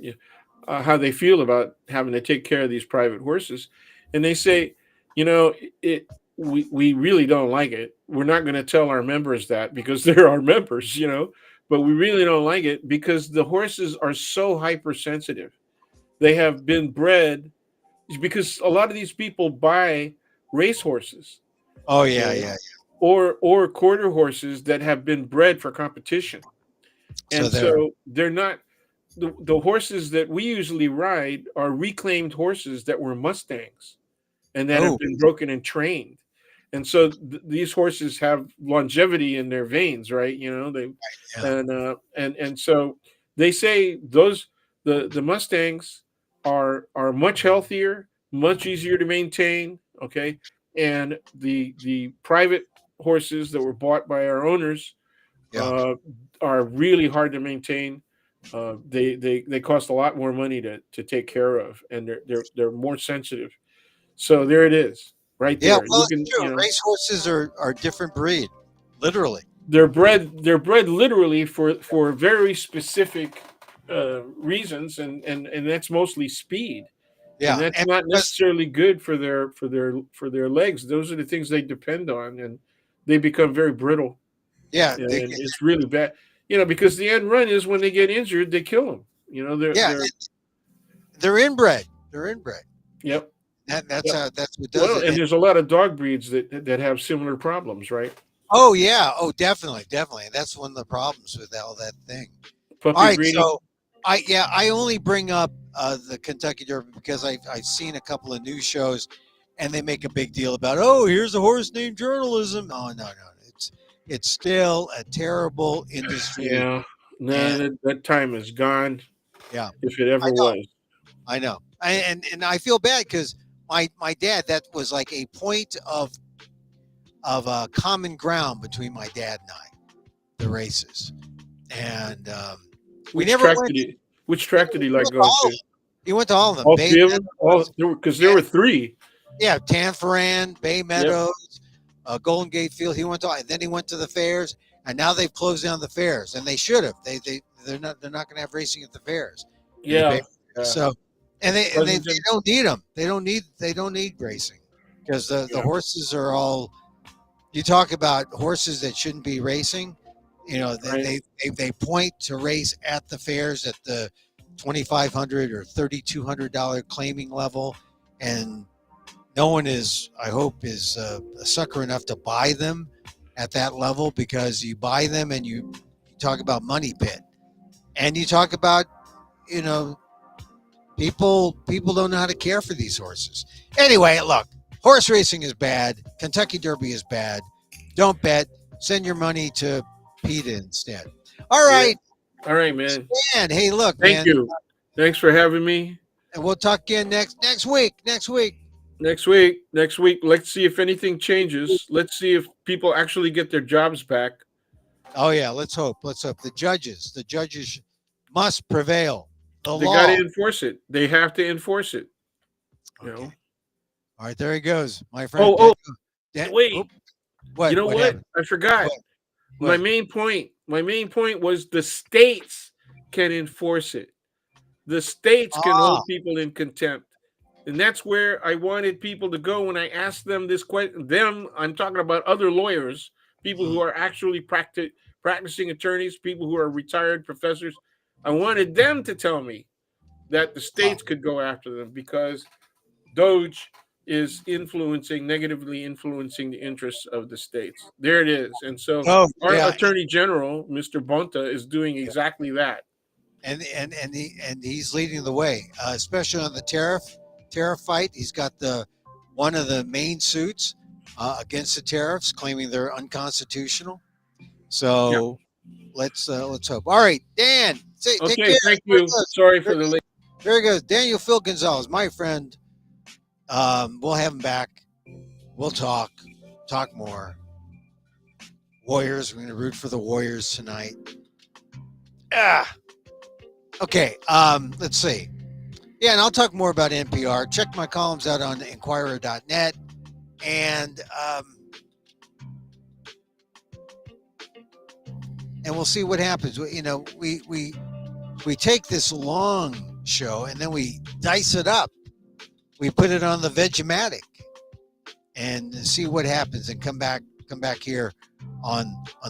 how they feel about having to take care of these private horses, and they say, you know, it. We really don't like it. We're not going to tell our members that because they're our members, but we really don't like it because the horses are so hypersensitive. They have been bred because a lot of these people buy race horses Oh yeah, uh, yeah. or quarter horses that have been bred for competition, So and they're so they're not the horses that we usually ride are reclaimed horses that were Mustangs and that have oh been broken and trained. And so these horses have longevity in their veins, right? They yeah. and so they say the Mustangs are much healthier, much easier to maintain. Okay, and the private horses that were bought by our owners Yeah. uh, are really hard to maintain. They cost a lot more money to take care of, and they're more sensitive. So there it is, right Yeah, there. well, You it's can, true. Racehorses are a different breed, literally. they're bred literally for very specific reasons, and that's mostly speed, and Yeah, that's and not because necessarily good for their legs. Those are the things they depend on, and they become very brittle, yeah, and it's really bad. Because the end run is when they get injured, they kill them. yeah, They're they're inbred. They're inbred. Yep, That's yep. how that's what does Well, it. and there's a lot of dog breeds that have similar problems, right? Oh yeah, oh definitely, definitely. That's one of the problems with all that thing. All Puppy right, breeding. so I only bring up the Kentucky Derby because I've seen a couple of news shows, and they make a big deal about here's a horse named Journalism. Oh no, it's still a terrible industry, Yeah, no, and that time is gone yeah, if it I ever know, was. I know, and I feel bad because my dad, that was like a point of common ground between my dad and I, the races, and we Which never track went. did he? Which track did he He like went to going all of to? them. He went to all of them. All Bay three of them? Meadows, Because there were three. yeah, Tanforan, Bay Yep. Meadows, Golden Gate Field. He went to, and then he went to the fairs, and now they've closed down the fairs, and they should have. They're not going to have racing at the fairs in the Bay. Yeah. Yeah. So, and they Pleasanton. don't need them. They don't need racing because the Yeah. horses are all. You talk about horses that shouldn't be racing. They Right. they point to race at the fairs at the $2,500 or $3,200 claiming level, and no one is, I hope, is a sucker enough to buy them at that level, because you buy them and you talk about money pit, and you talk about you know people don't know how to care for these horses. Anyway, look, horse racing is bad. Kentucky Derby is bad. Don't bet. Send your money to PETA instead. All Yeah. right, All right, man. man. Hey, look, Thank man, you. Thanks for having me. and we'll talk again next week. Next week. Next week. Let's see if anything changes. Let's see if people actually get their jobs back. Oh yeah, let's hope. Let's hope the judges must prevail. The They got to law. enforce it. They have to enforce it. You Okay. know. All right, there he goes, my friend. Oh, Oh, wait. You know what what? happened? I forgot. What? My What? main point. My main point was the states can enforce it. The states can Ah, hold people in contempt. And that's where I wanted people to go when I asked them this question. Them, I'm talking about other lawyers, people who mm, are actually practicing attorneys, people who are retired professors. I wanted them to tell me that the oh, states could go after them because Doge is negatively influencing the interests of the states. There it is. And so oh, our yeah, attorney general, Mr. Bonta, is doing yeah. exactly that. And he's leading the way, especially on the tariff fight. He's got the one of the main suits against the tariffs, claiming they're unconstitutional. Yeah. So let's hope. All right, Dan, take Okay. care. Thank There he you. goes. Sorry There for the he goes. late. There he goes. Daniel Phil Gonzalez, my friend. We'll have him back. We'll talk more. Warriors. We're going to root for the Warriors tonight. Ah, okay. Let's see. Yeah, and I'll talk more about NPR. Check my columns out on Inquirer.net, and we'll see what happens. You know, we take this long show and then we dice it up. We put it on the Vegematic and see what happens, and come back here on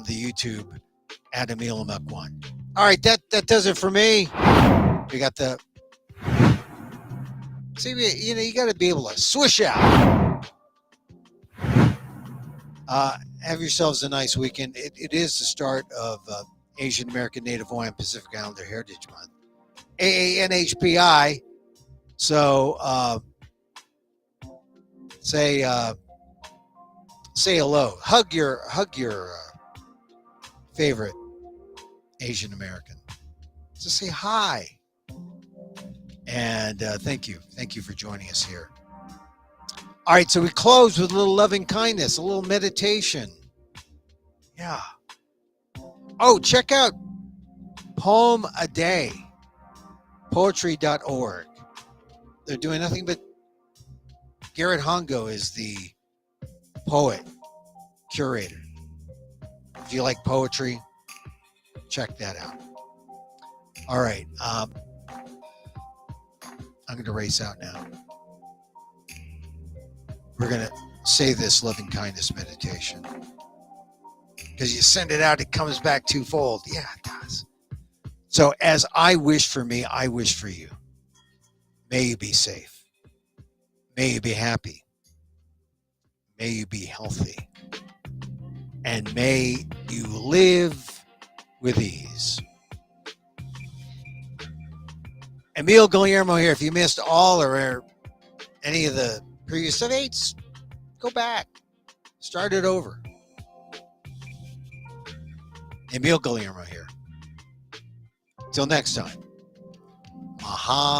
the YouTube at Emil Amok 1. All right, that does it for me. We got the see. You got to be able to swish out. Have yourselves a nice weekend. It is the start of Asian American Native Hawaiian Pacific Islander Heritage Month, AANHPI. So say hello, hug your favorite Asian American. Just say hi, and thank you for joining us here. All right, so we close with a little loving kindness, a little meditation. Yeah. Oh, check out Poem a Day, poetry.org. They're doing nothing but Garrett Hongo is the poet curator. If you like poetry, check that out. All right. I'm going to race out now. We're going to say this loving kindness meditation. Because you send it out, it comes back twofold. Yeah, it does. So as I wish for me, I wish for you. May you be safe. May you be happy. May you be healthy. And may you live with ease. Emil Guillermo here. If you missed all or any of the previous debates, go back. Start it over. Emil Guillermo here. Till next time. Aha.